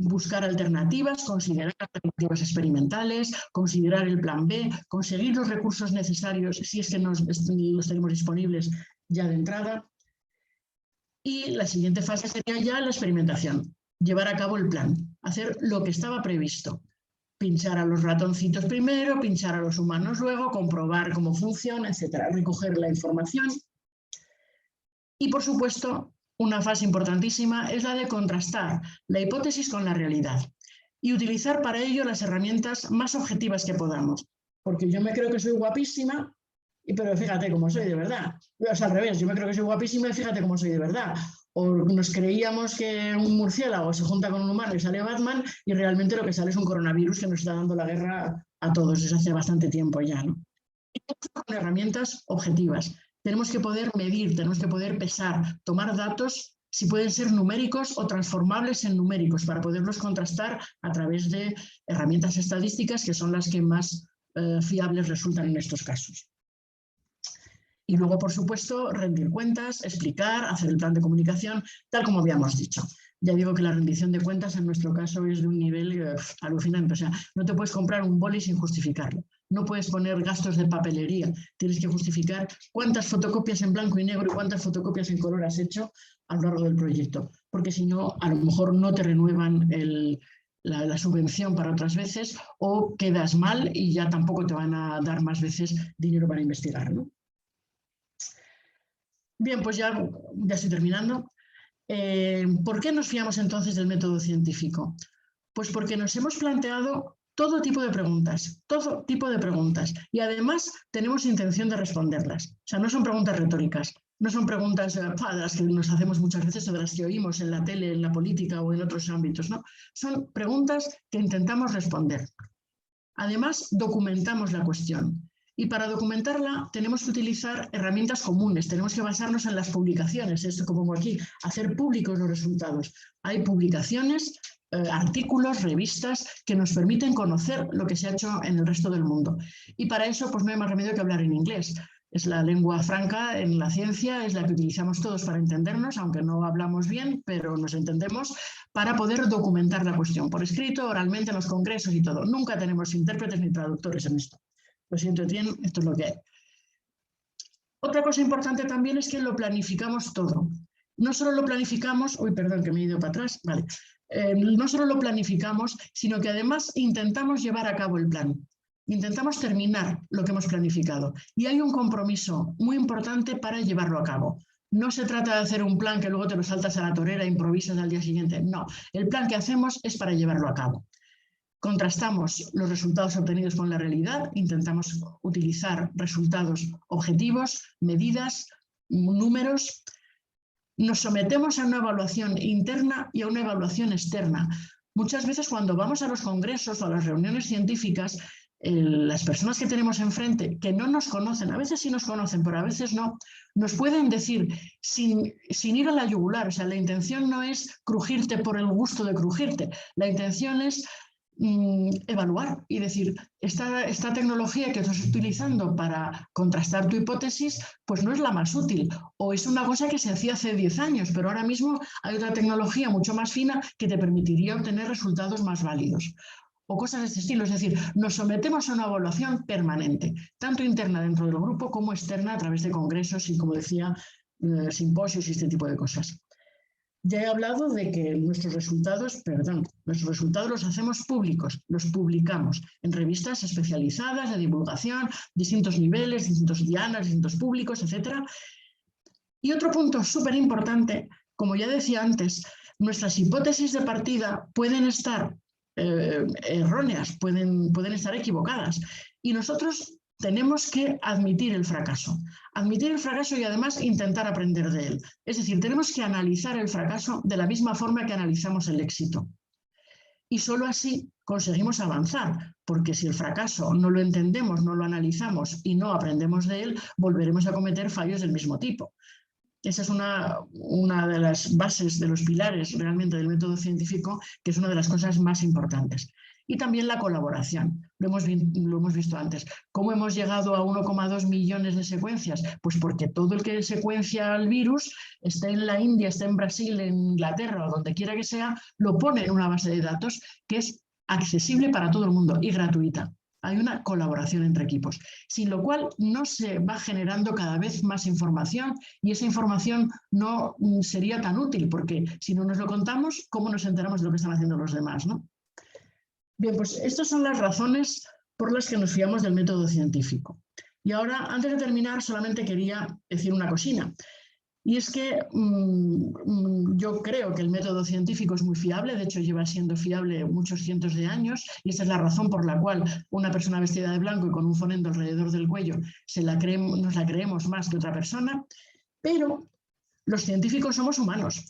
Buscar alternativas, considerar alternativas experimentales, considerar el plan B, conseguir los recursos necesarios si es que los tenemos disponibles ya de entrada. Y la siguiente fase sería ya la experimentación, llevar a cabo el plan, hacer lo que estaba previsto. Pinchar a los ratoncitos primero, pinchar a los humanos luego, comprobar cómo funciona, etcétera, recoger la información. Y por supuesto, una fase importantísima es la de contrastar la hipótesis con la realidad y utilizar para ello las herramientas más objetivas que podamos. Porque yo me creo que soy guapísima, pero fíjate cómo soy de verdad. O sea, al revés, yo me creo que soy guapísima y fíjate cómo soy de verdad. O nos creíamos que un murciélago se junta con un humano y sale Batman y realmente lo que sale es un coronavirus que nos está dando la guerra a todos desde hace bastante tiempo ya, ¿no? Y con herramientas objetivas. Tenemos que poder medir, tenemos que poder pesar, tomar datos, si pueden ser numéricos o transformables en numéricos, para poderlos contrastar a través de herramientas estadísticas que son las que más fiables resultan en estos casos. Y luego, por supuesto, rendir cuentas, explicar, hacer el plan de comunicación, tal como habíamos dicho. Ya digo que la rendición de cuentas en nuestro caso es de un nivel alucinante. O sea, no te puedes comprar un boli sin justificarlo. No puedes poner gastos de papelería. Tienes que justificar cuántas fotocopias en blanco y negro y cuántas fotocopias en color has hecho a lo largo del proyecto. Porque si no, a lo mejor no te renuevan la subvención para otras veces o quedas mal y ya tampoco te van a dar más veces dinero para investigar, ¿no? Bien, pues ya estoy terminando. ¿Por qué nos fiamos entonces del método científico? Pues porque nos hemos planteado todo tipo de preguntas, y además tenemos intención de responderlas. O sea, no son preguntas retóricas, no son preguntas de las que nos hacemos muchas veces o de las que oímos en la tele, en la política o en otros ámbitos, ¿no? Son preguntas que intentamos responder. Además, documentamos la cuestión. Y para documentarla tenemos que utilizar herramientas comunes, tenemos que basarnos en las publicaciones, esto que pongo aquí, hacer públicos los resultados. Hay publicaciones, artículos, revistas que nos permiten conocer lo que se ha hecho en el resto del mundo. Y para eso pues no hay más remedio que hablar en inglés. Es la lengua franca en la ciencia, es la que utilizamos todos para entendernos, aunque no hablamos bien, pero nos entendemos, para poder documentar la cuestión, por escrito, oralmente, en los congresos y todo. Nunca tenemos intérpretes ni traductores en esto. Lo siento, Etienne, esto es lo que hay. Otra cosa importante también es que lo planificamos todo. No solo lo planificamos, uy, perdón, que me he ido para atrás, vale. No solo lo planificamos, sino que además intentamos llevar a cabo el plan. Intentamos terminar lo que hemos planificado. Y hay un compromiso muy importante para llevarlo a cabo. No se trata de hacer un plan que luego te lo saltas a la torera e improvisas al día siguiente. No, el plan que hacemos es para llevarlo a cabo. Contrastamos los resultados obtenidos con la realidad, intentamos utilizar resultados objetivos, medidas, números. Nos sometemos a una evaluación interna y a una evaluación externa. Muchas veces cuando vamos a los congresos o a las reuniones científicas, las personas que tenemos enfrente, que no nos conocen, a veces sí nos conocen, pero a veces no, nos pueden decir sin ir a la yugular. O sea, la intención no es crujirte por el gusto de crujirte, la intención es evaluar y decir, esta tecnología que estás utilizando para contrastar tu hipótesis, pues no es la más útil, o es una cosa que se hacía hace 10 años, pero ahora mismo hay otra tecnología mucho más fina que te permitiría obtener resultados más válidos. O cosas de este estilo, es decir, nos sometemos a una evaluación permanente, tanto interna dentro del grupo como externa a través de congresos y, como decía, simposios y este tipo de cosas. Ya he hablado de que nuestros resultados los hacemos públicos, los publicamos en revistas especializadas de divulgación, distintos niveles, distintos dianas, distintos públicos, etc. Y otro punto súper importante, como ya decía antes, nuestras hipótesis de partida pueden estar erróneas, pueden estar equivocadas, y nosotros tenemos que admitir el fracaso y además intentar aprender de él. Es decir, tenemos que analizar el fracaso de la misma forma que analizamos el éxito. Y solo así conseguimos avanzar, porque si el fracaso no lo entendemos, no lo analizamos y no aprendemos de él, volveremos a cometer fallos del mismo tipo. Esa es una de las bases, de los pilares realmente del método científico, que es una de las cosas más importantes. Y también la colaboración, lo hemos visto antes. ¿Cómo hemos llegado a 1,2 millones de secuencias? Pues porque todo el que secuencia el virus, esté en la India, esté en Brasil, en Inglaterra o donde quiera que sea, lo pone en una base de datos que es accesible para todo el mundo y gratuita. Hay una colaboración entre equipos, sin lo cual no se va generando cada vez más información y esa información no sería tan útil, porque si no nos lo contamos, ¿cómo nos enteramos de lo que están haciendo los demás, ¿no? Bien, pues estas son las razones por las que nos fiamos del método científico. Y ahora, antes de terminar, solamente quería decir una cosina. Y es que yo creo que el método científico es muy fiable, de hecho lleva siendo fiable muchos cientos de años, y esta es la razón por la cual una persona vestida de blanco y con un fonendo alrededor del cuello nos la creemos más que otra persona, pero los científicos somos humanos.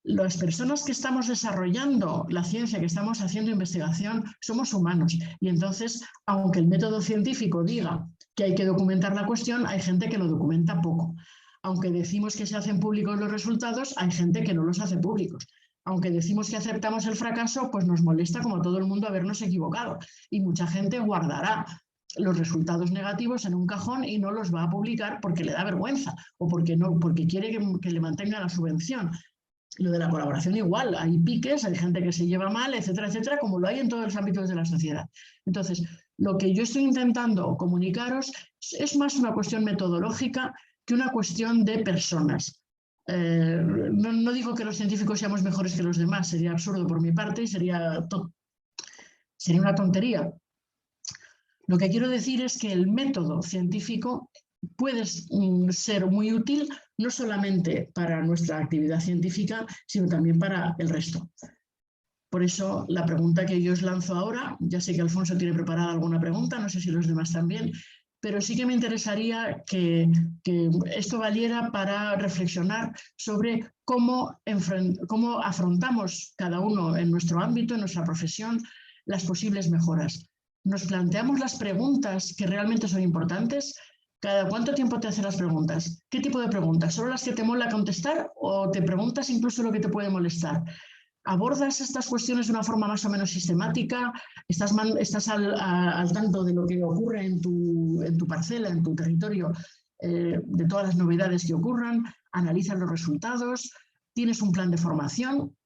Las personas que estamos desarrollando la ciencia, que estamos haciendo investigación, somos humanos. Y entonces, aunque el método científico diga que hay que documentar la cuestión, hay gente que lo documenta poco. Aunque decimos que se hacen públicos los resultados, hay gente que no los hace públicos. Aunque decimos que aceptamos el fracaso, pues nos molesta, como todo el mundo, habernos equivocado. Y mucha gente guardará los resultados negativos en un cajón y no los va a publicar porque le da vergüenza o porque quiere que le mantenga la subvención. Lo de la colaboración igual, hay piques, hay gente que se lleva mal, etcétera, etcétera, como lo hay en todos los ámbitos de la sociedad. Entonces, lo que yo estoy intentando comunicaros es más una cuestión metodológica que una cuestión de personas. No digo que los científicos seamos mejores que los demás, sería absurdo por mi parte y sería una tontería. Lo que quiero decir es que el método científico puede ser muy útil no solamente para nuestra actividad científica, sino también para el resto. Por eso la pregunta que yo os lanzo ahora, ya sé que Alfonso tiene preparada alguna pregunta, no sé si los demás también, pero sí que me interesaría que esto valiera para reflexionar sobre cómo afrontamos cada uno en nuestro ámbito, en nuestra profesión, las posibles mejoras. ¿Nos planteamos las preguntas que realmente son importantes? ¿Cada cuánto tiempo te hacen las preguntas? ¿Qué tipo de preguntas? ¿Solo las que te mola contestar o te preguntas incluso lo que te puede molestar? ¿Abordas estas cuestiones de una forma más o menos sistemática? ¿Estás al tanto de lo que ocurre en tu parcela, en tu territorio, de todas las novedades que ocurran? ¿Analizas los resultados? ¿Tienes un plan de formación?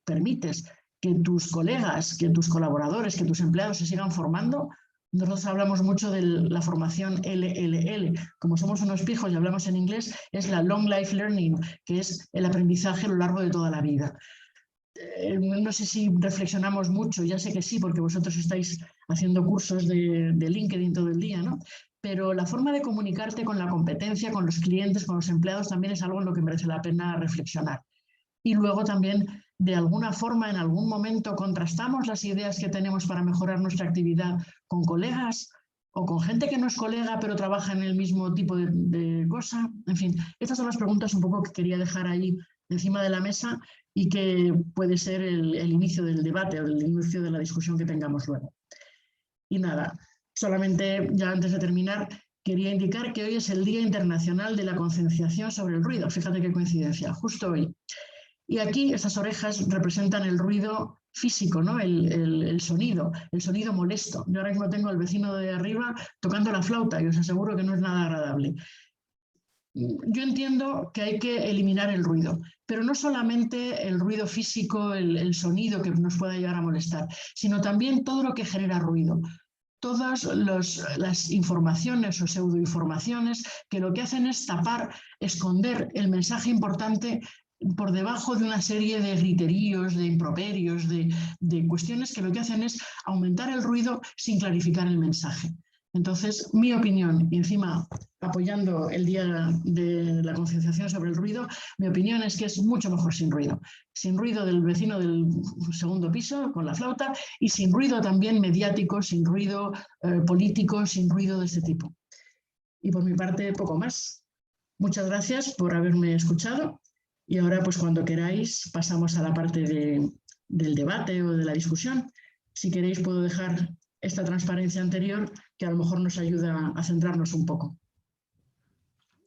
¿Permites que tus colegas, que tus colaboradores, que tus empleados se sigan formando? Nosotros hablamos mucho de la formación LLL. Como somos unos pijos y hablamos en inglés, es la Long Life Learning, que es el aprendizaje a lo largo de toda la vida. No sé si reflexionamos mucho, ya sé que sí, porque vosotros estáis haciendo cursos de LinkedIn todo el día, ¿no? Pero la forma de comunicarte con la competencia, con los clientes, con los empleados, también es algo en lo que merece la pena reflexionar. Y luego también, de alguna forma, en algún momento, contrastamos las ideas que tenemos para mejorar nuestra actividad con colegas o con gente que no es colega pero trabaja en el mismo tipo de cosa. En fin, estas son las preguntas un poco que quería dejar ahí encima de la mesa y que puede ser el inicio del debate o el inicio de la discusión que tengamos luego. Y nada, solamente ya antes de terminar, quería indicar que hoy es el Día Internacional de la Concienciación sobre el Ruido. Fíjate qué coincidencia, justo hoy. Y aquí estas orejas representan el ruido físico, ¿no? el sonido molesto. Yo ahora mismo tengo al vecino de arriba tocando la flauta y os aseguro que no es nada agradable. Yo entiendo que hay que eliminar el ruido, pero no solamente el ruido físico, el sonido que nos pueda llegar a molestar, sino también todo lo que genera ruido. Todas las informaciones o pseudoinformaciones que lo que hacen es tapar, esconder el mensaje importante por debajo de una serie de griteríos, de improperios, de cuestiones que lo que hacen es aumentar el ruido sin clarificar el mensaje. Entonces, mi opinión, y encima apoyando el Día de la Concienciación sobre el Ruido, mi opinión es que es mucho mejor sin ruido. Sin ruido del vecino del segundo piso con la flauta y sin ruido también mediático, sin ruido político, sin ruido de este tipo. Y por mi parte, poco más. Muchas gracias por haberme escuchado. Y ahora, pues cuando queráis, pasamos a la parte del debate o de la discusión. Si queréis puedo dejar esta transparencia anterior que a lo mejor nos ayuda a centrarnos un poco.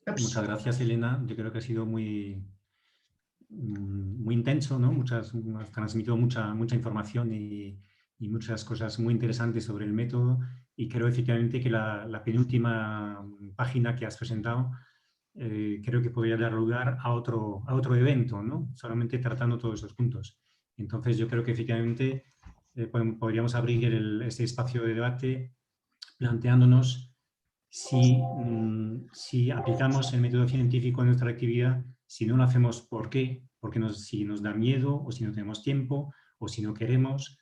Muchas gracias, Elena. Yo creo que ha sido muy intenso, ¿no? Has transmitido mucha información y muchas cosas muy interesantes sobre el método, y creo efectivamente que la penúltima página que has presentado creo que podría dar lugar a otro evento, ¿no? Solamente tratando todos esos puntos. Entonces yo creo que efectivamente podríamos abrir este espacio de debate planteándonos si aplicamos el método científico en nuestra actividad, si no lo hacemos, ¿por qué? Porque si nos da miedo, o si no tenemos tiempo, o si no queremos,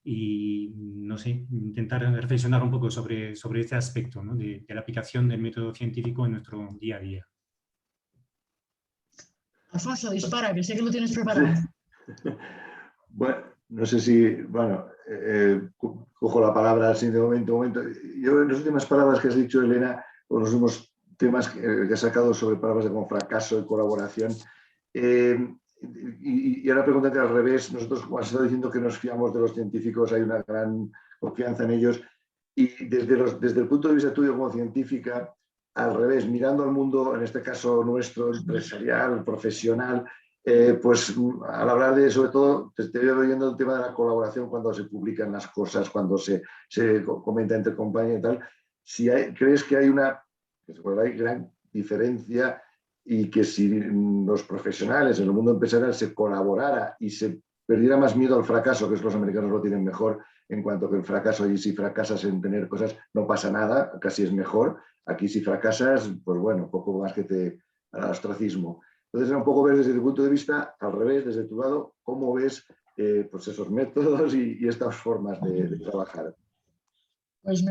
y no sé, intentar reflexionar un poco sobre este aspecto, ¿no? de la aplicación del método científico en nuestro día a día.
Alfonso, dispara, que sé que lo tienes preparado.
Sí. Bueno, no sé si, cojo la palabra así de momento. Yo en las últimas palabras que has dicho, Elena, o los últimos temas que has sacado sobre palabras como fracaso y colaboración, y ahora pregúntate al revés. Nosotros, como has estado diciendo que nos fiamos de los científicos, hay una gran confianza en ellos, y desde el punto de vista tuyo como científica, al revés, mirando al mundo, en este caso nuestro, empresarial, profesional, pues al hablar de, sobre todo, te estoy oyendo el tema de la colaboración cuando se publican las cosas, cuando se comenta entre compañeros y tal, ¿crees que hay hay gran diferencia, y que si los profesionales en el mundo empresarial se colaborara y se perdiera más miedo al fracaso, que es los americanos lo tienen mejor, en cuanto que el fracaso, y si fracasas en tener cosas no pasa nada, casi es mejor? Aquí si fracasas, pues bueno, poco más que al ostracismo. Entonces, un poco ver desde tu punto de vista, al revés, desde tu lado, cómo ves pues esos métodos y estas formas de trabajar.
Pues me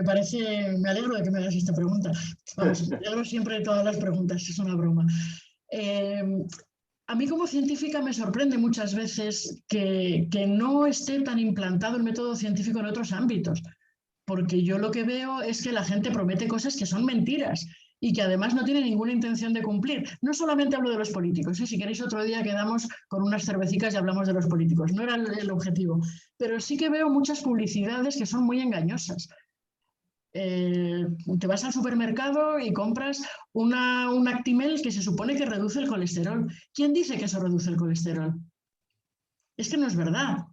alegro de que me hagas esta pregunta. Vamos, me alegro siempre de todas las preguntas, es una broma. A mí como científica me sorprende muchas veces que no esté tan implantado el método científico en otros ámbitos, porque yo lo que veo es que la gente promete cosas que son mentiras y que además no tiene ninguna intención de cumplir. No solamente hablo de los políticos, si queréis otro día quedamos con unas cervecitas y hablamos de los políticos, no era el objetivo, pero sí que veo muchas publicidades que son muy engañosas. Te vas al supermercado y compras un Actimel que se supone que reduce el colesterol. ¿Quién dice que eso reduce el colesterol? Es que no es verdad.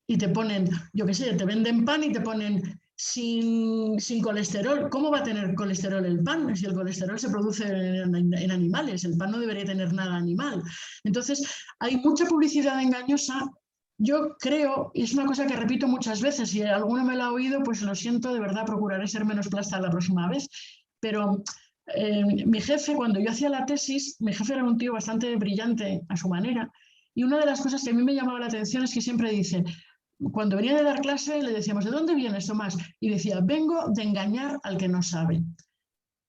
Y te ponen, yo qué sé, te venden pan y te ponen sin colesterol. ¿Cómo va a tener colesterol el pan si el colesterol se produce en animales? El pan no debería tener nada animal. Entonces, hay mucha publicidad engañosa. Yo creo, y es una cosa que repito muchas veces, si alguno me lo ha oído, pues lo siento, de verdad procuraré ser menos plasta la próxima vez, pero mi jefe, cuando yo hacía la tesis, mi jefe era un tío bastante brillante a su manera, y una de las cosas que a mí me llamaba la atención es que siempre dice, cuando venía de dar clase le decíamos, ¿de dónde vienes, Tomás? Y decía, vengo de engañar al que no sabe.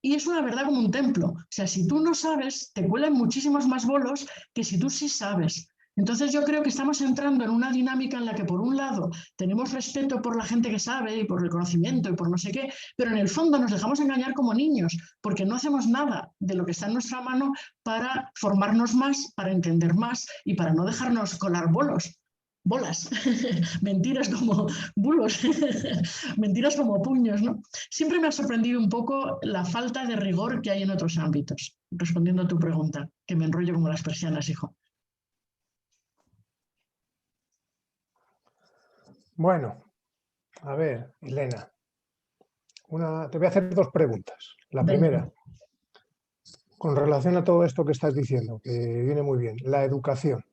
Y es una verdad como un templo, o sea, si tú no sabes, te cuelan muchísimos más bolos que si tú sí sabes. Entonces yo creo que estamos entrando en una dinámica en la que por un lado tenemos respeto por la gente que sabe y por el conocimiento y por no sé qué, pero en el fondo nos dejamos engañar como niños porque no hacemos nada de lo que está en nuestra mano para formarnos más, para entender más y para no dejarnos colar bolas, mentiras como bulos, mentiras como puños, ¿no? Siempre me ha sorprendido un poco la falta de rigor que hay en otros ámbitos, respondiendo a tu pregunta, que me enrollo como las persianas, hijo.
Bueno, a ver, Elena, te voy a hacer dos preguntas. La primera, con relación a todo esto que estás diciendo, que viene muy bien, la educación.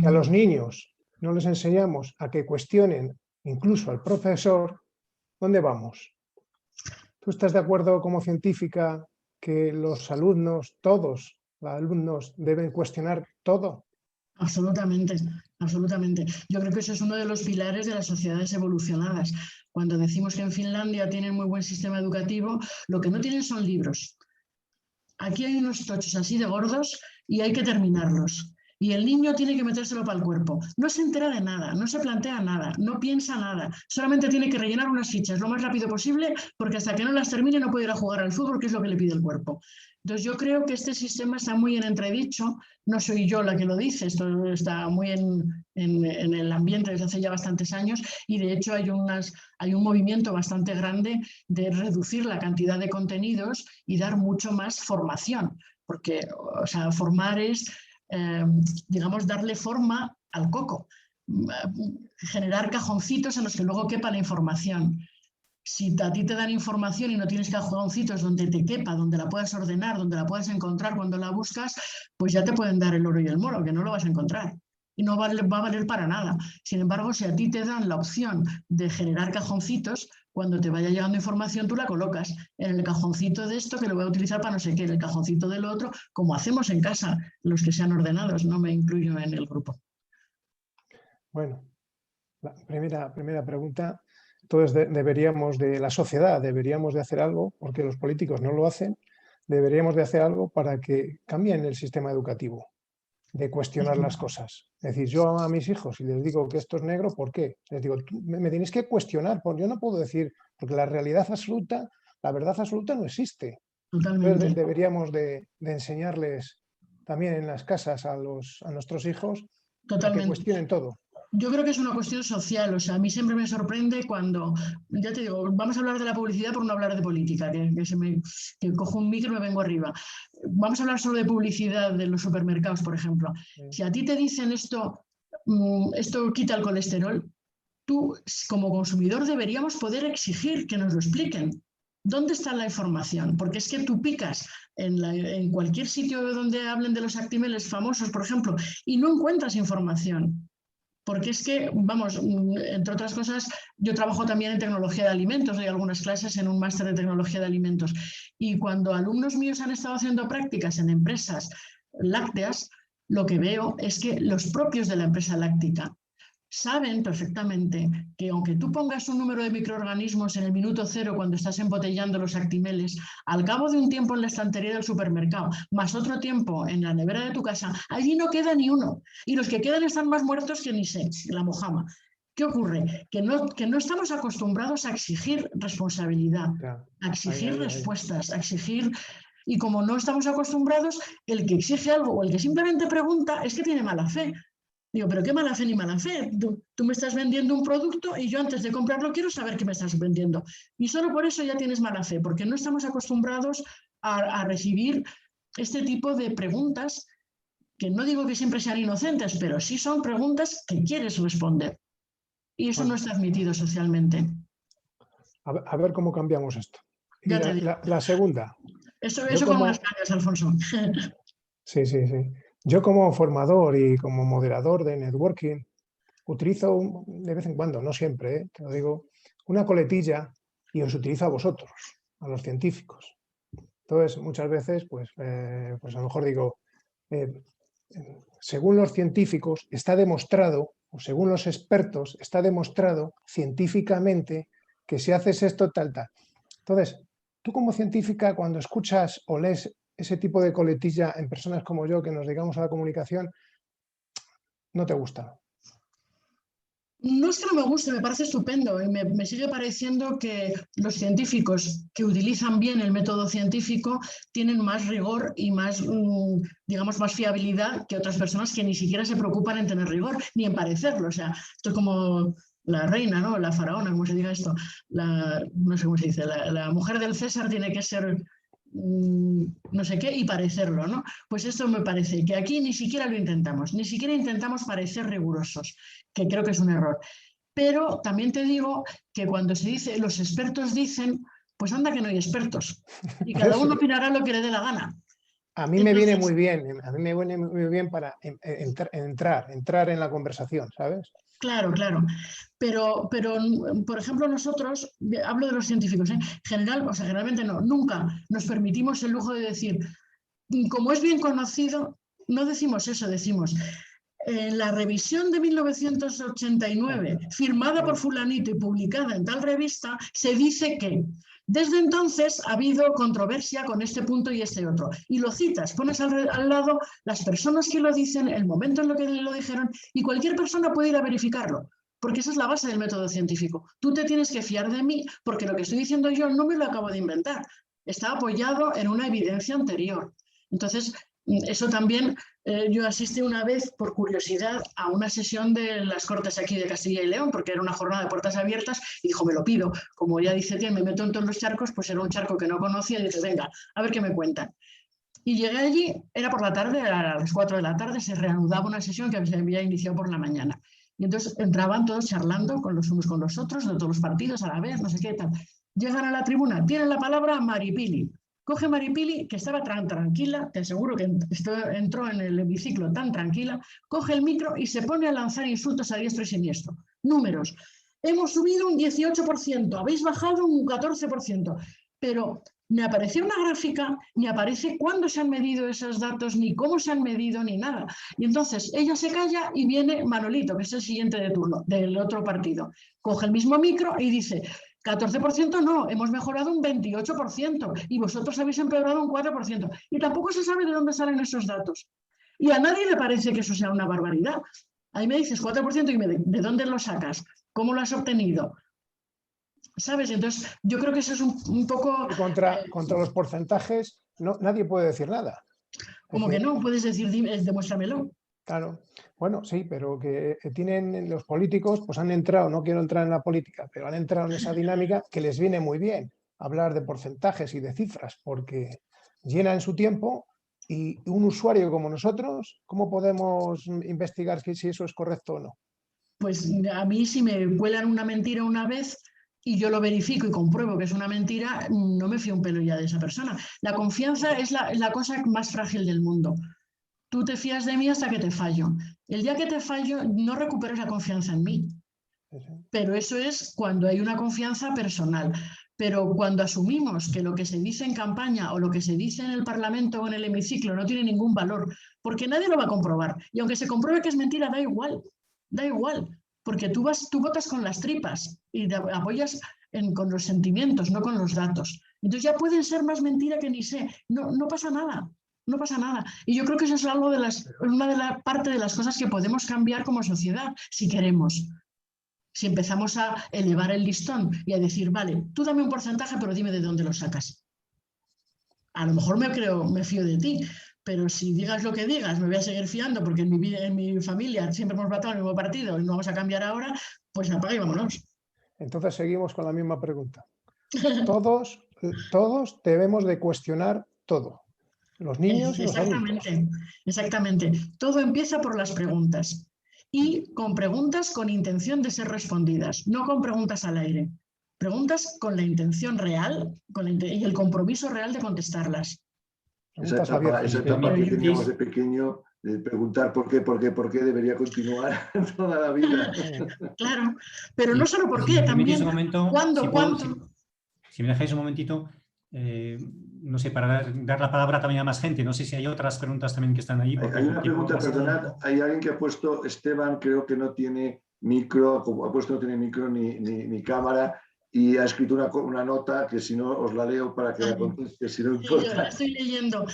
Si a los niños no les enseñamos a que cuestionen incluso al profesor, ¿dónde vamos? ¿Tú estás de acuerdo como científica que los alumnos, todos los alumnos, deben cuestionar todo?
Absolutamente, absolutamente. Yo creo que eso es uno de los pilares de las sociedades evolucionadas. Cuando decimos que en Finlandia tienen muy buen sistema educativo, lo que no tienen son libros. Aquí hay unos tochos así de gordos y hay que terminarlos. Y el niño tiene que metérselo para el cuerpo. No se entera de nada, no se plantea nada, no piensa nada. Solamente tiene que rellenar unas fichas lo más rápido posible porque hasta que no las termine no puede ir a jugar al fútbol, que es lo que le pide el cuerpo. Entonces yo creo que este sistema está muy en entredicho. No soy yo la que lo dice, esto está muy en el ambiente desde hace ya bastantes años y de hecho hay un movimiento bastante grande de reducir la cantidad de contenidos y dar mucho más formación, porque o sea, formar es, digamos, darle forma al coco, generar cajoncitos en los que luego quepa la información. Si a ti te dan información y no tienes cajoncitos donde te quepa, donde la puedas ordenar, donde la puedas encontrar cuando la buscas, pues ya te pueden dar el oro y el moro, que no lo vas a encontrar. Y no va a valer para nada. Sin embargo, si a ti te dan la opción de generar cajoncitos, cuando te vaya llegando información tú la colocas en el cajoncito de esto que lo voy a utilizar para no sé qué, en el cajoncito del otro, como hacemos en casa los que sean ordenados, no me incluyo en el grupo.
Bueno, la primera pregunta. Entonces deberíamos de la sociedad, deberíamos de hacer algo, porque los políticos no lo hacen, deberíamos de hacer algo para que cambien el sistema educativo, de cuestionar las cosas. Es decir, yo a mis hijos, si les digo que esto es negro, ¿por qué? Les digo, me tenéis que cuestionar, porque yo no puedo decir, porque la realidad absoluta, la verdad absoluta no existe.
Totalmente.
Entonces deberíamos de enseñarles también en las casas a nuestros hijos a que cuestionen todo.
Yo creo que es una cuestión social, o sea, a mí siempre me sorprende cuando, ya te digo, vamos a hablar de la publicidad por no hablar de política, que cojo un micro y me vengo arriba. Vamos a hablar solo de publicidad de los supermercados, por ejemplo. Si a ti te dicen esto quita el colesterol, tú como consumidor deberíamos poder exigir que nos lo expliquen. ¿Dónde está la información? Porque es que tú picas en cualquier sitio donde hablen de los actimeles famosos, por ejemplo, y no encuentras información. Porque es que, vamos, entre otras cosas, yo trabajo también en tecnología de alimentos, doy algunas clases en un máster de tecnología de alimentos. Y cuando alumnos míos han estado haciendo prácticas en empresas lácteas, lo que veo es que los propios de la empresa láctea saben perfectamente que aunque tú pongas un número de microorganismos en el minuto cero cuando estás embotellando los actimeles, al cabo de un tiempo en la estantería del supermercado, más otro tiempo en la nevera de tu casa, allí no queda ni uno. Y los que quedan están más muertos que ni sé, la mojama. ¿Qué ocurre? Que no estamos acostumbrados a exigir responsabilidad, a exigir respuestas, a exigir... Y como no estamos acostumbrados, el que exige algo o el que simplemente pregunta es que tiene mala fe. Digo, pero qué mala fe ni mala fe. Tú me estás vendiendo un producto y yo antes de comprarlo quiero saber qué me estás vendiendo. Y solo por eso ya tienes mala fe, porque no estamos acostumbrados a recibir este tipo de preguntas, que no digo que siempre sean inocentes, pero sí son preguntas que quieres responder. Y eso no está admitido socialmente.
A ver cómo cambiamos esto. Y
Ya te digo.
la segunda.
Eso con unas cañas, Alfonso.
Sí. Yo como formador y como moderador de networking utilizo de vez en cuando, no siempre, te lo digo, una coletilla y os utilizo a vosotros, a los científicos. Entonces, muchas veces, pues a lo mejor digo, según los científicos está demostrado, o según los expertos está demostrado científicamente que si haces esto, tal. Entonces, tú como científica, cuando escuchas o lees ese tipo de coletilla en personas como yo que nos dedicamos a la comunicación, ¿no te gusta?
No es que no me guste, me parece estupendo y me sigue pareciendo que los científicos que utilizan bien el método científico tienen más rigor y más, digamos, más fiabilidad que otras personas que ni siquiera se preocupan en tener rigor ni en parecerlo. O sea, esto es como la reina, ¿no? La faraona, como se diga esto. No sé cómo se dice, la mujer del César tiene que ser... no sé qué y parecerlo, ¿no? Pues esto me parece que aquí ni siquiera lo intentamos, ni siquiera intentamos parecer rigurosos, que creo que es un error. Pero también te digo que cuando se dice, los expertos dicen, pues anda que no hay expertos y cada uno opinará lo que le dé la gana.
A mí me viene muy bien para entrar en la conversación, ¿sabes?
Claro. Pero, por ejemplo, nosotros, hablo de los científicos, generalmente no, nunca nos permitimos el lujo de decir, como es bien conocido, no decimos eso, decimos, en la revisión de 1989, firmada por fulanito y publicada en tal revista, se dice que desde entonces ha habido controversia con este punto y este otro. Y lo citas, pones al lado las personas que lo dicen, el momento en lo que lo dijeron, y cualquier persona puede ir a verificarlo, porque esa es la base del método científico. Tú te tienes que fiar de mí, porque lo que estoy diciendo yo no me lo acabo de inventar. Está apoyado en una evidencia anterior. Entonces, eso también Yo asistí una vez por curiosidad a una sesión de las Cortes aquí de Castilla y León, porque era una jornada de puertas abiertas, y dijo, me lo pido. Como ya dice, me meto en todos los charcos, pues era un charco que no conocía, y dije, venga, a ver qué me cuentan. Y llegué allí, era por la tarde, a las 4 de la tarde, se reanudaba una sesión que se había iniciado por la mañana. Y entonces entraban todos charlando con los unos con los otros, de todos los partidos a la vez, no sé qué tal. Llegan a la tribuna, tienen la palabra Maripili. Coge Maripili, que estaba tan tranquila, te aseguro que entró en el hemiciclo tan tranquila, coge el micro y se pone a lanzar insultos a diestro y siniestro. Números. Hemos subido un 18%, habéis bajado un 14%, pero ni aparece una gráfica, ni aparece cuándo se han medido esos datos, ni cómo se han medido, ni nada. Y entonces ella se calla y viene Manolito, que es el siguiente de turno, del otro partido. Coge el mismo micro y dice, 14% no, hemos mejorado un 28% y vosotros habéis empeorado un 4%. Y tampoco se sabe de dónde salen esos datos. Y a nadie le parece que eso sea una barbaridad. Ahí me dices 4% y ¿de dónde lo sacas? ¿Cómo lo has obtenido? ¿Sabes? Entonces, yo creo que eso es un poco...
Y contra los porcentajes nadie puede decir nada.
Como que no, puedes decir, demuéstramelo.
Claro, bueno, sí, pero que tienen los políticos, pues han entrado, no quiero entrar en la política, pero han entrado en esa dinámica que les viene muy bien hablar de porcentajes y de cifras, porque llenan su tiempo y un usuario como nosotros, ¿cómo podemos investigar si eso es correcto o no?
Pues a mí si me cuelan una mentira una vez y yo lo verifico y compruebo que es una mentira, no me fío un pelo ya de esa persona. La confianza es la cosa más frágil del mundo. Tú te fías de mí hasta que te fallo. El día que te fallo, no recupero esa confianza en mí. Pero eso es cuando hay una confianza personal. Pero cuando asumimos que lo que se dice en campaña o lo que se dice en el Parlamento o en el hemiciclo no tiene ningún valor, porque nadie lo va a comprobar. Y aunque se compruebe que es mentira, da igual. Porque tú votas con las tripas y te apoyas con los sentimientos, no con los datos. Entonces ya pueden ser más mentira que ni sé. No pasa nada. No pasa nada. Y yo creo que eso es algo una de las parte de las cosas que podemos cambiar como sociedad, si queremos. Si empezamos a elevar el listón y a decir, vale, tú dame un porcentaje, pero dime de dónde lo sacas. A lo mejor me fío de ti, pero si digas lo que digas, me voy a seguir fiando porque en mi familia siempre hemos votado en el mismo partido y no vamos a cambiar ahora, pues apaga y vámonos.
Entonces seguimos con la misma pregunta. Todos debemos de cuestionar todo. Los niños y los adultos.
Exactamente. Todo empieza por las preguntas. Y con preguntas con intención de ser respondidas, no con preguntas al aire. Preguntas con la intención real y el compromiso real de contestarlas.
Esa etapa que teníamos de pequeño, de preguntar por qué debería continuar toda la vida.
Claro, pero no solo por qué, también cuándo.
Si me dejáis un momentito, no sé, para dar la palabra también a más gente, no sé si hay otras preguntas también que están ahí.
Hay una pregunta, perdonad, hay alguien que ha puesto, Esteban, creo que no tiene micro, ha puesto no tiene micro ni cámara, y ha escrito una nota que si no os la leo para que la conteste, si no importa.
Yo la estoy leyendo.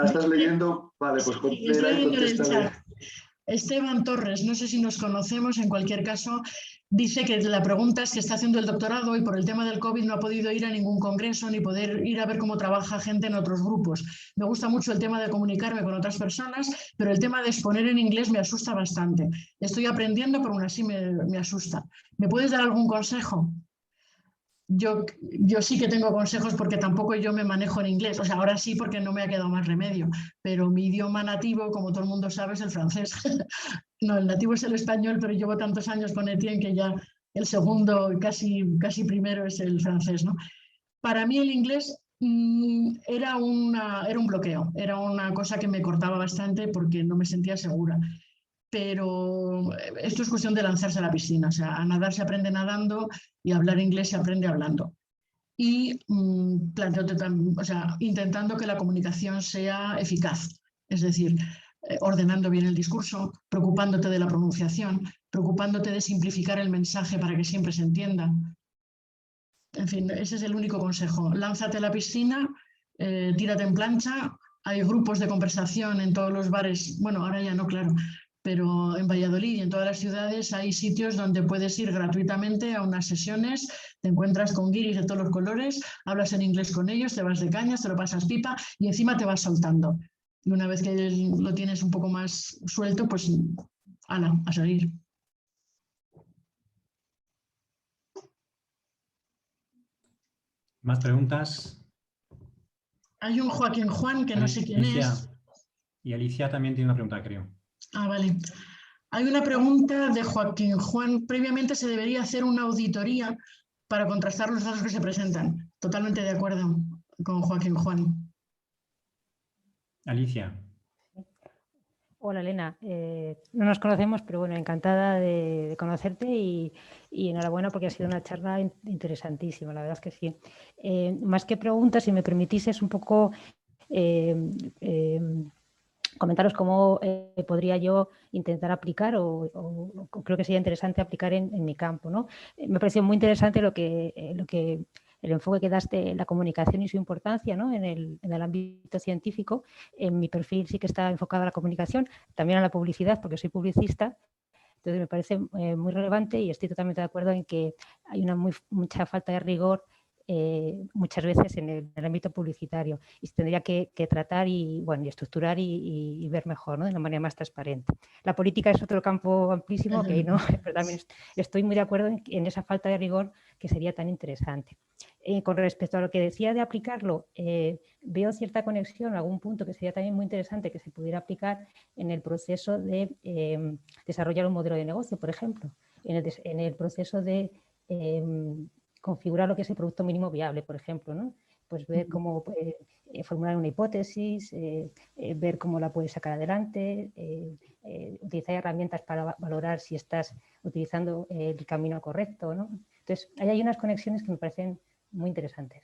¿Estás leyendo? Vale, pues contéstale.
Esteban Torres, no sé si nos conocemos, en cualquier caso, dice que la pregunta es que está haciendo el doctorado y por el tema del COVID no ha podido ir a ningún congreso ni poder ir a ver cómo trabaja gente en otros grupos. Me gusta mucho el tema de comunicarme con otras personas, pero el tema de exponer en inglés me asusta bastante. Estoy aprendiendo, pero aún así me asusta. ¿Me puedes dar algún consejo? Yo sí que tengo consejos porque tampoco yo me manejo en inglés. O sea, ahora sí porque no me ha quedado más remedio. Pero mi idioma nativo, como todo el mundo sabe, es el francés. No, el nativo es el español, pero llevo tantos años con Etienne que ya el segundo, casi primero, es el francés, ¿no? Para mí el inglés era un bloqueo. Era una cosa que me cortaba bastante porque no me sentía segura. Pero esto es cuestión de lanzarse a la piscina, o sea, a nadar se aprende nadando y a hablar inglés se aprende hablando. Y intentando que la comunicación sea eficaz, es decir, ordenando bien el discurso, preocupándote de la pronunciación, preocupándote de simplificar el mensaje para que siempre se entienda. En fin, ese es el único consejo. Lánzate a la piscina, tírate en plancha, hay grupos de conversación en todos los bares, bueno, ahora ya no, claro, pero en Valladolid y en todas las ciudades hay sitios donde puedes ir gratuitamente a unas sesiones, te encuentras con guiris de todos los colores, hablas en inglés con ellos, te vas de cañas, te lo pasas pipa y encima te vas soltando. Y una vez que lo tienes un poco más suelto, pues ala, a salir.
¿Más preguntas?
Hay un Joaquín Juan que no sé quién es.
Y Alicia también tiene una pregunta, creo.
Ah, vale. Hay una pregunta de Joaquín Juan. Previamente se debería hacer una auditoría para contrastar los datos que se presentan. Totalmente de acuerdo con Joaquín Juan.
Alicia.
Hola Elena, no nos conocemos, pero bueno, encantada de conocerte y enhorabuena porque ha sido una charla interesantísima, la verdad es que sí. Más que preguntas, si me permitís, es un poco comentaros cómo podría yo intentar aplicar o creo que sería interesante aplicar en mi campo, ¿no? Me ha parecido muy interesante el enfoque que das de la comunicación y su importancia, ¿no? en el ámbito científico. En mi perfil sí que está enfocado a la comunicación, también a la publicidad, porque soy publicista. Entonces me parece muy relevante y estoy totalmente de acuerdo en que hay mucha falta de rigor muchas veces en el ámbito publicitario y se tendría que tratar y estructurar y ver mejor, ¿no? De una manera más transparente. La política es otro campo amplísimo, que no, pero también estoy muy de acuerdo en esa falta de rigor que sería tan interesante. Con respecto a lo que decía de aplicarlo, veo cierta conexión, algún punto que sería también muy interesante que se pudiera aplicar en el proceso de desarrollar un modelo de negocio, por ejemplo, en el proceso de configurar lo que es el producto mínimo viable, por ejemplo, ¿no? Pues ver cómo formular una hipótesis, ver cómo la puedes sacar adelante, utilizar herramientas para valorar si estás utilizando el camino correcto, ¿no? Entonces, ahí hay unas conexiones que me parecen muy interesantes.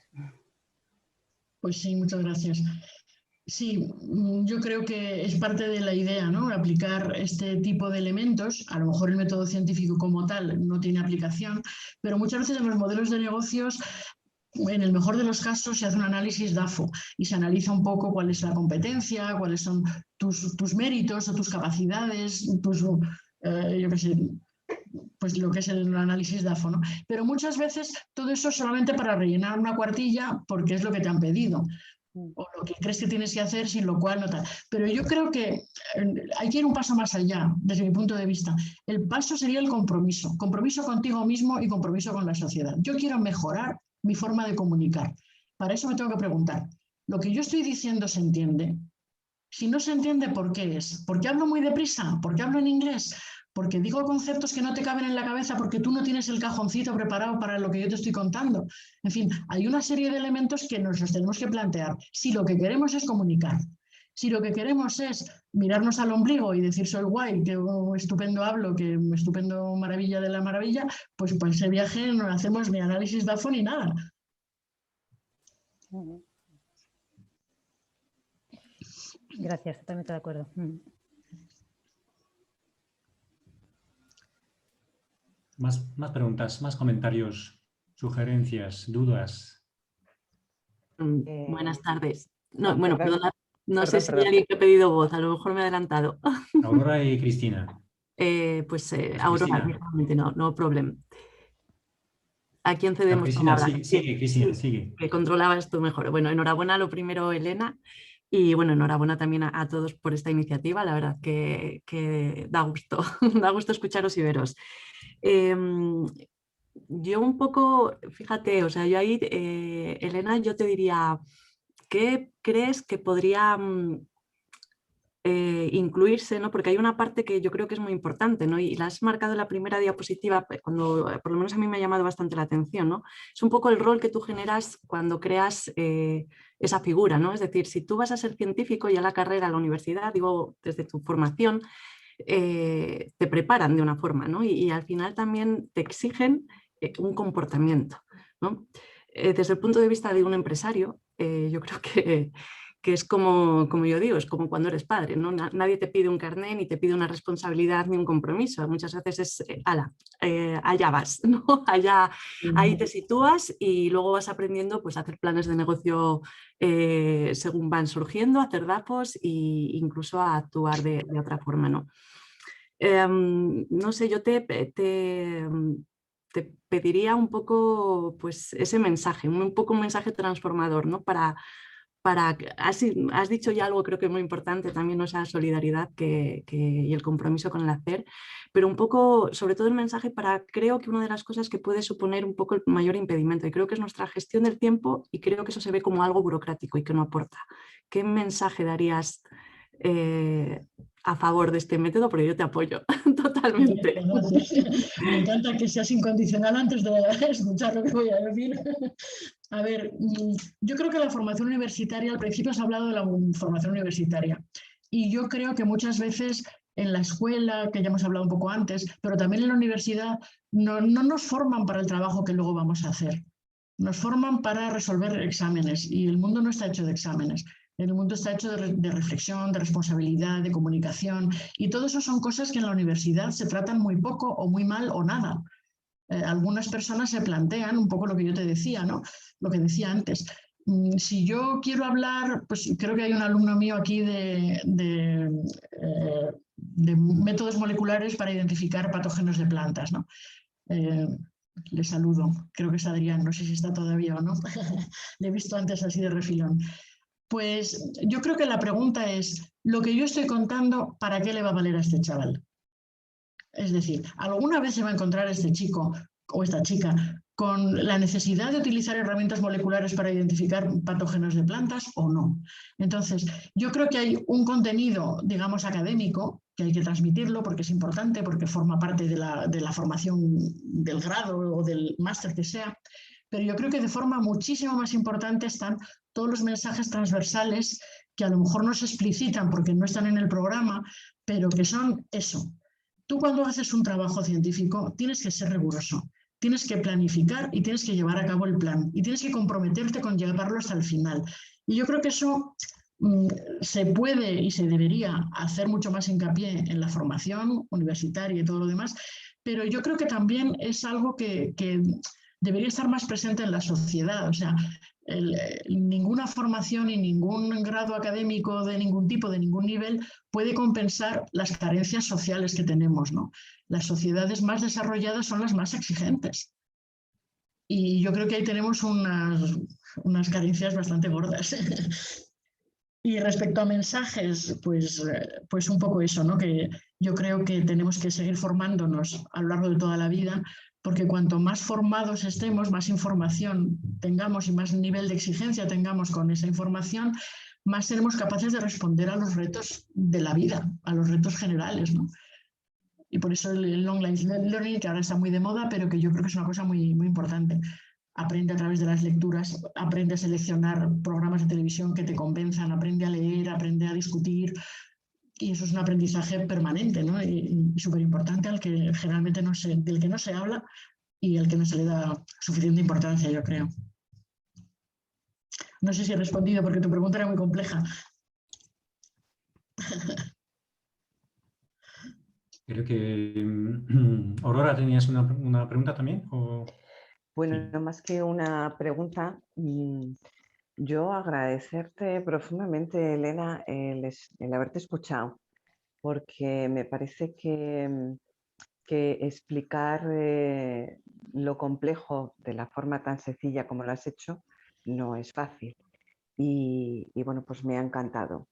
Pues sí, muchas gracias. Sí, yo creo que es parte de la idea, ¿no? Aplicar este tipo de elementos. A lo mejor el método científico como tal no tiene aplicación, pero muchas veces en los modelos de negocios, en el mejor de los casos, se hace un análisis DAFO y se analiza un poco cuál es la competencia, cuáles son tus méritos o tus capacidades, yo qué sé, pues lo que es el análisis DAFO, ¿no? Pero muchas veces todo eso es solamente para rellenar una cuartilla porque es lo que te han pedido o lo que crees que tienes que hacer, sin lo cual no tal. Pero yo creo que hay que ir un paso más allá, desde mi punto de vista. El paso sería el compromiso, compromiso contigo mismo y compromiso con la sociedad. Yo quiero mejorar mi forma de comunicar. Para eso me tengo que preguntar, ¿lo que yo estoy diciendo se entiende? Si no se entiende, ¿por qué es? ¿Porque hablo muy deprisa? ¿Porque hablo en inglés? ¿Porque digo conceptos que no te caben en la cabeza porque tú no tienes el cajoncito preparado para lo que yo te estoy contando? En fin, hay una serie de elementos que nos los tenemos que plantear. Si lo que queremos es comunicar, si lo que queremos es mirarnos al ombligo y decir soy guay, que estupendo hablo, que estupendo maravilla de la maravilla, pues para ese viaje no hacemos ni análisis DAFO ni nada.
Gracias, totalmente de acuerdo.
Más preguntas, más comentarios, sugerencias, dudas.
Buenas tardes. No, bueno,
perdón.
perdonad, no sé si hay
Perdón.
alguien que ha pedido voz, a lo mejor me he adelantado.
Aurora y Cristina.
Aurora,
Cristina.
directamente, no problem. ¿A quién
No,
cedemos
Cristina,
palabra?
sigue, Cristina, sigue.
Que controlabas tú mejor. Bueno, enhorabuena lo primero, Elena, y bueno, enhorabuena también a todos por esta iniciativa. La verdad que da gusto, da gusto escucharos y veros. Yo un poco, fíjate, o sea, yo ahí, Elena, yo te diría, ¿qué crees que podría incluirse, ¿no? Porque hay una parte que yo creo que es muy importante, ¿no? Y la has marcado en la primera diapositiva, cuando por lo menos a mí me ha llamado bastante la atención, ¿no? Es un poco el rol que tú generas cuando creas esa figura, ¿no? Es decir, si tú vas a ser científico y a la carrera, a la universidad, digo, desde tu formación, te preparan de una forma, ¿no? Y al final también te exigen un comportamiento, ¿no? Desde el punto de vista de un empresario, yo creo que es como yo digo, es como cuando eres padre, ¿no? Nadie te pide un carné, ni te pide una responsabilidad, ni un compromiso. Muchas veces es, allá vas, ¿no? Ahí te sitúas y luego vas aprendiendo pues, a hacer planes de negocio según van surgiendo, a hacer DAFOs e incluso a actuar de otra forma, ¿no? No sé, yo te pediría un poco pues, ese mensaje, un poco un mensaje transformador, ¿no? has dicho ya algo creo que muy importante también, ¿no? Esa solidaridad y el compromiso con el hacer, pero un poco, sobre todo el mensaje creo que una de las cosas que puede suponer un poco el mayor impedimento, y creo que es nuestra gestión del tiempo, y creo que eso se ve como algo burocrático y que no aporta. ¿Qué mensaje darías a favor de este método? Porque yo te apoyo totalmente.
Gracias. Me encanta que seas incondicional antes de escuchar lo que voy a decir. A ver, yo creo que la formación universitaria, al principio has hablado de la formación universitaria, y yo creo que muchas veces en la escuela, que ya hemos hablado un poco antes, pero también en la universidad, no nos forman para el trabajo que luego vamos a hacer. Nos forman para resolver exámenes, y el mundo no está hecho de exámenes. El mundo está hecho de reflexión, de responsabilidad, de comunicación, y todo eso son cosas que en la universidad se tratan muy poco o muy mal o nada. Algunas personas se plantean un poco lo que yo te decía, ¿no? Lo que decía antes. Si yo quiero hablar, pues creo que hay un alumno mío aquí de métodos moleculares para identificar patógenos de plantas, ¿no? Le saludo, creo que es Adrián, no sé si está todavía o no. Le he visto antes así de refilón. Pues yo creo que la pregunta es, lo que yo estoy contando, ¿para qué le va a valer a este chaval? Es decir, ¿alguna vez se va a encontrar este chico o esta chica con la necesidad de utilizar herramientas moleculares para identificar patógenos de plantas o no? Entonces, yo creo que hay un contenido, digamos, académico, que hay que transmitirlo porque es importante, porque forma parte de la formación del grado o del máster que sea, pero yo creo que de forma muchísimo más importante están todos los mensajes transversales que a lo mejor no se explicitan porque no están en el programa, pero que son eso. Tú cuando haces un trabajo científico tienes que ser riguroso, tienes que planificar y tienes que llevar a cabo el plan y tienes que comprometerte con llevarlo hasta el final. Y yo creo que eso se puede y se debería hacer mucho más hincapié en la formación universitaria y todo lo demás, pero yo creo que también es algo que debería estar más presente en la sociedad. O sea, ninguna formación y ningún grado académico de ningún tipo, de ningún nivel, puede compensar las carencias sociales que tenemos, ¿no? Las sociedades más desarrolladas son las más exigentes. Y yo creo que ahí tenemos unas carencias bastante gordas. Y respecto a mensajes, pues un poco eso, ¿no? Que yo creo que tenemos que seguir formándonos a lo largo de toda la vida, porque cuanto más formados estemos, más información tengamos y más nivel de exigencia tengamos con esa información, más seremos capaces de responder a los retos de la vida, a los retos generales, ¿no? Y por eso el online learning, que ahora está muy de moda, pero que yo creo que es una cosa muy, muy importante. Aprende a través de las lecturas, aprende a seleccionar programas de televisión que te convenzan, aprende a leer, aprende a discutir, y eso es un aprendizaje permanente, ¿no? Y súper importante al que generalmente del que no se habla y al que no se le da suficiente importancia, yo creo. No sé si he respondido porque tu pregunta era muy compleja.
Creo que Aurora, ¿tenías una pregunta también?
Bueno,
Sí.
no más que una pregunta, yo agradecerte profundamente, Elena, el haberte escuchado, porque me parece que explicar lo complejo de la forma tan sencilla como lo has hecho no es fácil. Y bueno, pues me ha encantado.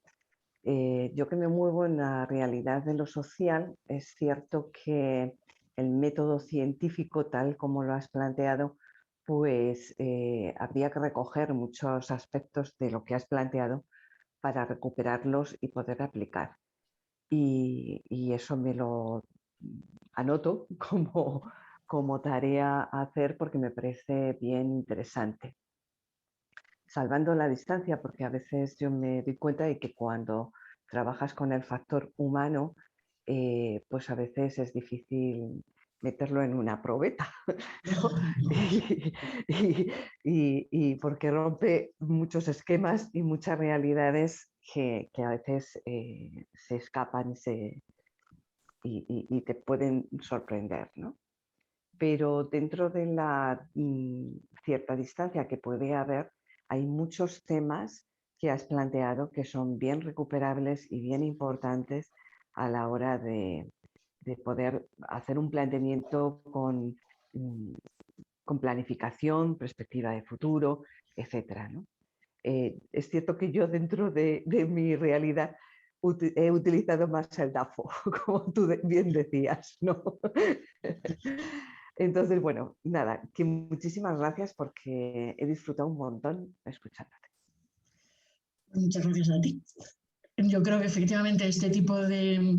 Yo que me muevo en la realidad de lo social, es cierto que el método científico, tal como lo has planteado, pues habría que recoger muchos aspectos de lo que has planteado para recuperarlos y poder aplicar. Y eso me lo anoto como tarea a hacer porque me parece bien interesante. Salvando la distancia, porque a veces yo me doy cuenta de que cuando trabajas con el factor humano, pues a veces es difícil meterlo en una probeta, ¿no? y porque rompe muchos esquemas y muchas realidades que a veces se escapan y te pueden sorprender, ¿no? Pero dentro de la cierta distancia que puede haber, hay muchos temas que has planteado que son bien recuperables y bien importantes a la hora de poder hacer un planteamiento con planificación, perspectiva de futuro, etcétera, ¿no? Es cierto que yo dentro de mi realidad he utilizado más el DAFO, como tú bien decías, ¿no? Entonces, bueno, nada, que muchísimas gracias porque he disfrutado un montón escuchándote.
Muchas gracias a ti. Yo creo que efectivamente este tipo de,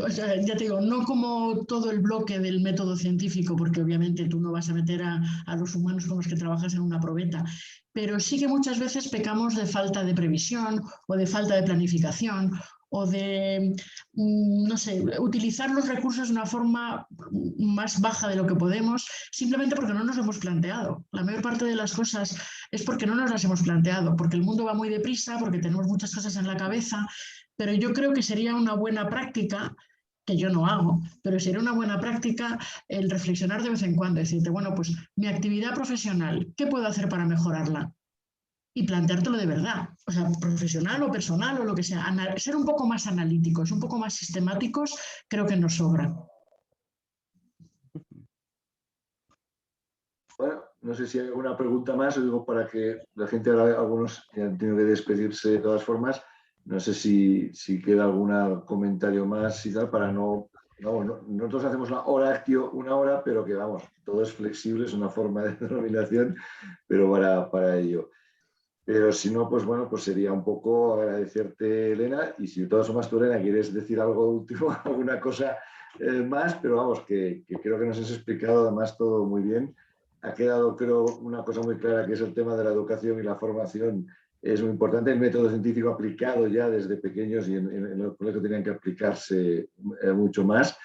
o sea, ya te digo, no como todo el bloque del método científico, porque obviamente tú no vas a meter a los humanos con los que trabajas en una probeta, pero sí que muchas veces pecamos de falta de previsión o de falta de planificación o de, no sé, utilizar los recursos de una forma más baja de lo que podemos, simplemente porque no nos lo hemos planteado. La mayor parte de las cosas es porque no nos las hemos planteado, porque el mundo va muy deprisa, porque tenemos muchas cosas en la cabeza, pero yo creo que sería una buena práctica, que yo no hago, pero sería una buena práctica el reflexionar de vez en cuando, decirte, bueno, pues mi actividad profesional, ¿qué puedo hacer para mejorarla? Y planteártelo de verdad, o sea, profesional o personal o lo que sea, ser un poco más analíticos, un poco más sistemáticos, creo que nos sobra.
Bueno, no sé si hay alguna pregunta más, o digo para que la gente, ahora algunos ya han tenido que despedirse de todas formas, no sé si queda algún comentario más y tal, para nosotros hacemos la hora actio, una hora, pero que vamos, todo es flexible, es una forma de denominación, pero para ello. Pero si no, pues bueno, pues sería un poco agradecerte, Elena, y si de todas formas tú, Elena, quieres decir algo último, alguna cosa más, pero vamos, que creo que nos has explicado además todo muy bien. Ha quedado, creo, una cosa muy clara, que es el tema de la educación y la formación. Es muy importante. El método científico aplicado ya desde pequeños, y en el colegio tenían que aplicarse mucho más.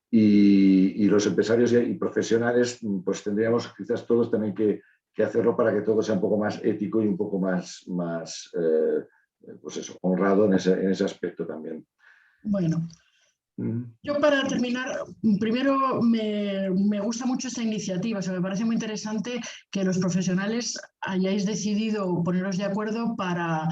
Y los empresarios y profesionales, pues tendríamos quizás todos también que hacerlo para que todo sea un poco más ético y un poco más pues eso, honrado en ese aspecto también.
Bueno. Yo para terminar, primero me gusta mucho esta iniciativa, o sea, me parece muy interesante que los profesionales hayáis decidido poneros de acuerdo para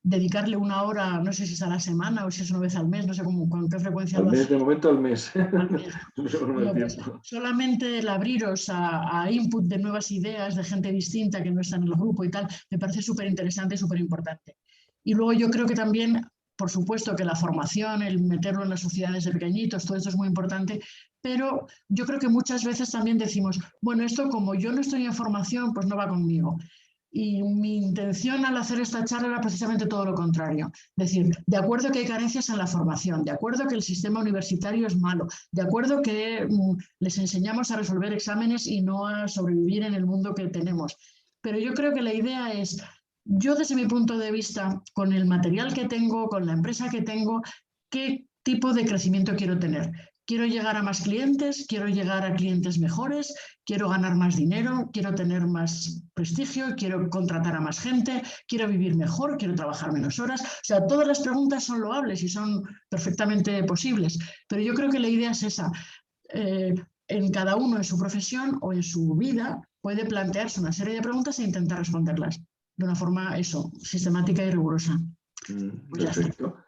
dedicarle una hora, no sé si es a la semana o si es una vez al mes, no sé con qué frecuencia lo hacéis.
De momento al mes.
Bueno, pues, solamente el abriros a input de nuevas ideas, de gente distinta que no está en el grupo y tal, me parece súper interesante y súper importante. Y luego yo creo que también, por supuesto, que la formación, el meterlo en las sociedades de pequeñitos, todo esto es muy importante, pero yo creo que muchas veces también decimos, bueno, esto como yo no estoy en formación, pues no va conmigo. Y mi intención al hacer esta charla era precisamente todo lo contrario. Es decir, de acuerdo que hay carencias en la formación, de acuerdo que el sistema universitario es malo, de acuerdo que les enseñamos a resolver exámenes y no a sobrevivir en el mundo que tenemos. Pero yo creo que la idea es, yo desde mi punto de vista, con el material que tengo, con la empresa que tengo, ¿qué tipo de crecimiento quiero tener? Quiero llegar a más clientes, quiero llegar a clientes mejores, quiero ganar más dinero, quiero tener más prestigio, quiero contratar a más gente, quiero vivir mejor, quiero trabajar menos horas. O sea, todas las preguntas son loables y son perfectamente posibles, pero yo creo que la idea es esa. En cada uno en su profesión o en su vida puede plantearse una serie de preguntas e intentar responderlas de una forma, sistemática y rigurosa. Pues
perfecto.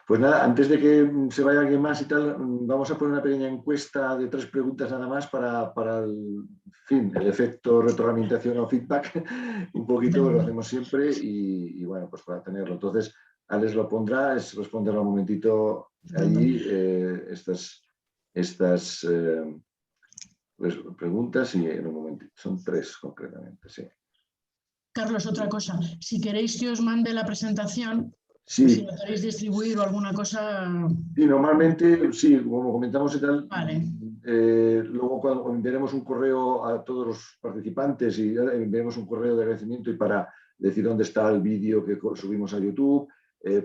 Pues nada, antes de que se vaya alguien más y tal, vamos a poner una pequeña encuesta de 3 preguntas nada más para el efecto retroalimentación o feedback, un poquito, lo hacemos siempre y bueno, pues para tenerlo. Entonces, Alex lo pondrá, es responderlo un momentito allí estas preguntas y en un momentito. Son 3 concretamente, sí.
Carlos, otra cosa. Si queréis que os mande la presentación,
sí.
Si la queréis distribuir o alguna cosa...
Sí, normalmente, sí, como comentamos y tal,
vale.
Luego cuando enviaremos un correo a todos los participantes y enviaremos un correo de agradecimiento y para decir dónde está el vídeo que subimos a YouTube,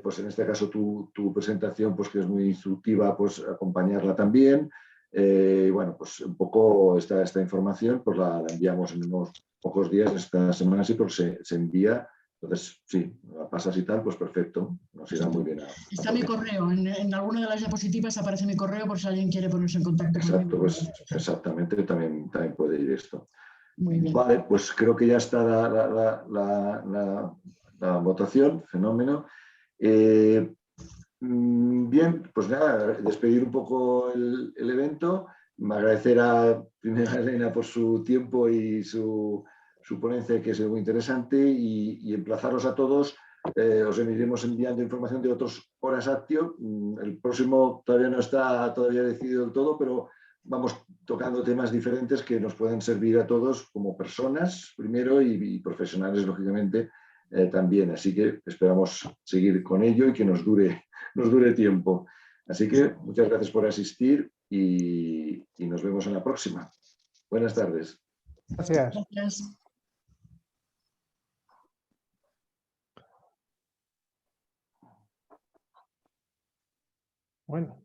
pues en este caso tu presentación, pues que es muy instructiva, pues acompañarla también. Bueno, pues un poco esta información pues la enviamos en unos pocos días, esta semana sí, porque se envía. Entonces, sí, la pasas y tal, pues perfecto, nos irá muy bien.
Está mi correo, en alguna de las diapositivas aparece mi correo por si alguien quiere ponerse en contacto conmigo.
Exacto, pues exactamente, también puede ir esto.
Muy bien.
Vale, pues creo que ya está la votación, fenómeno. Bien, pues nada, despedir un poco el evento. Agradecer primero a Elena por su tiempo y su su ponencia, que es muy interesante, y emplazaros a todos. Os iremos enviando información de otros Horas Actio. El próximo todavía no está decidido del todo, pero vamos tocando temas diferentes que nos pueden servir a todos como personas primero y profesionales, lógicamente, también. Así que esperamos seguir con ello y que nos dure tiempo. Así que muchas gracias por asistir y nos vemos en la próxima. Buenas tardes.
Gracias.
Gracias.
Bueno.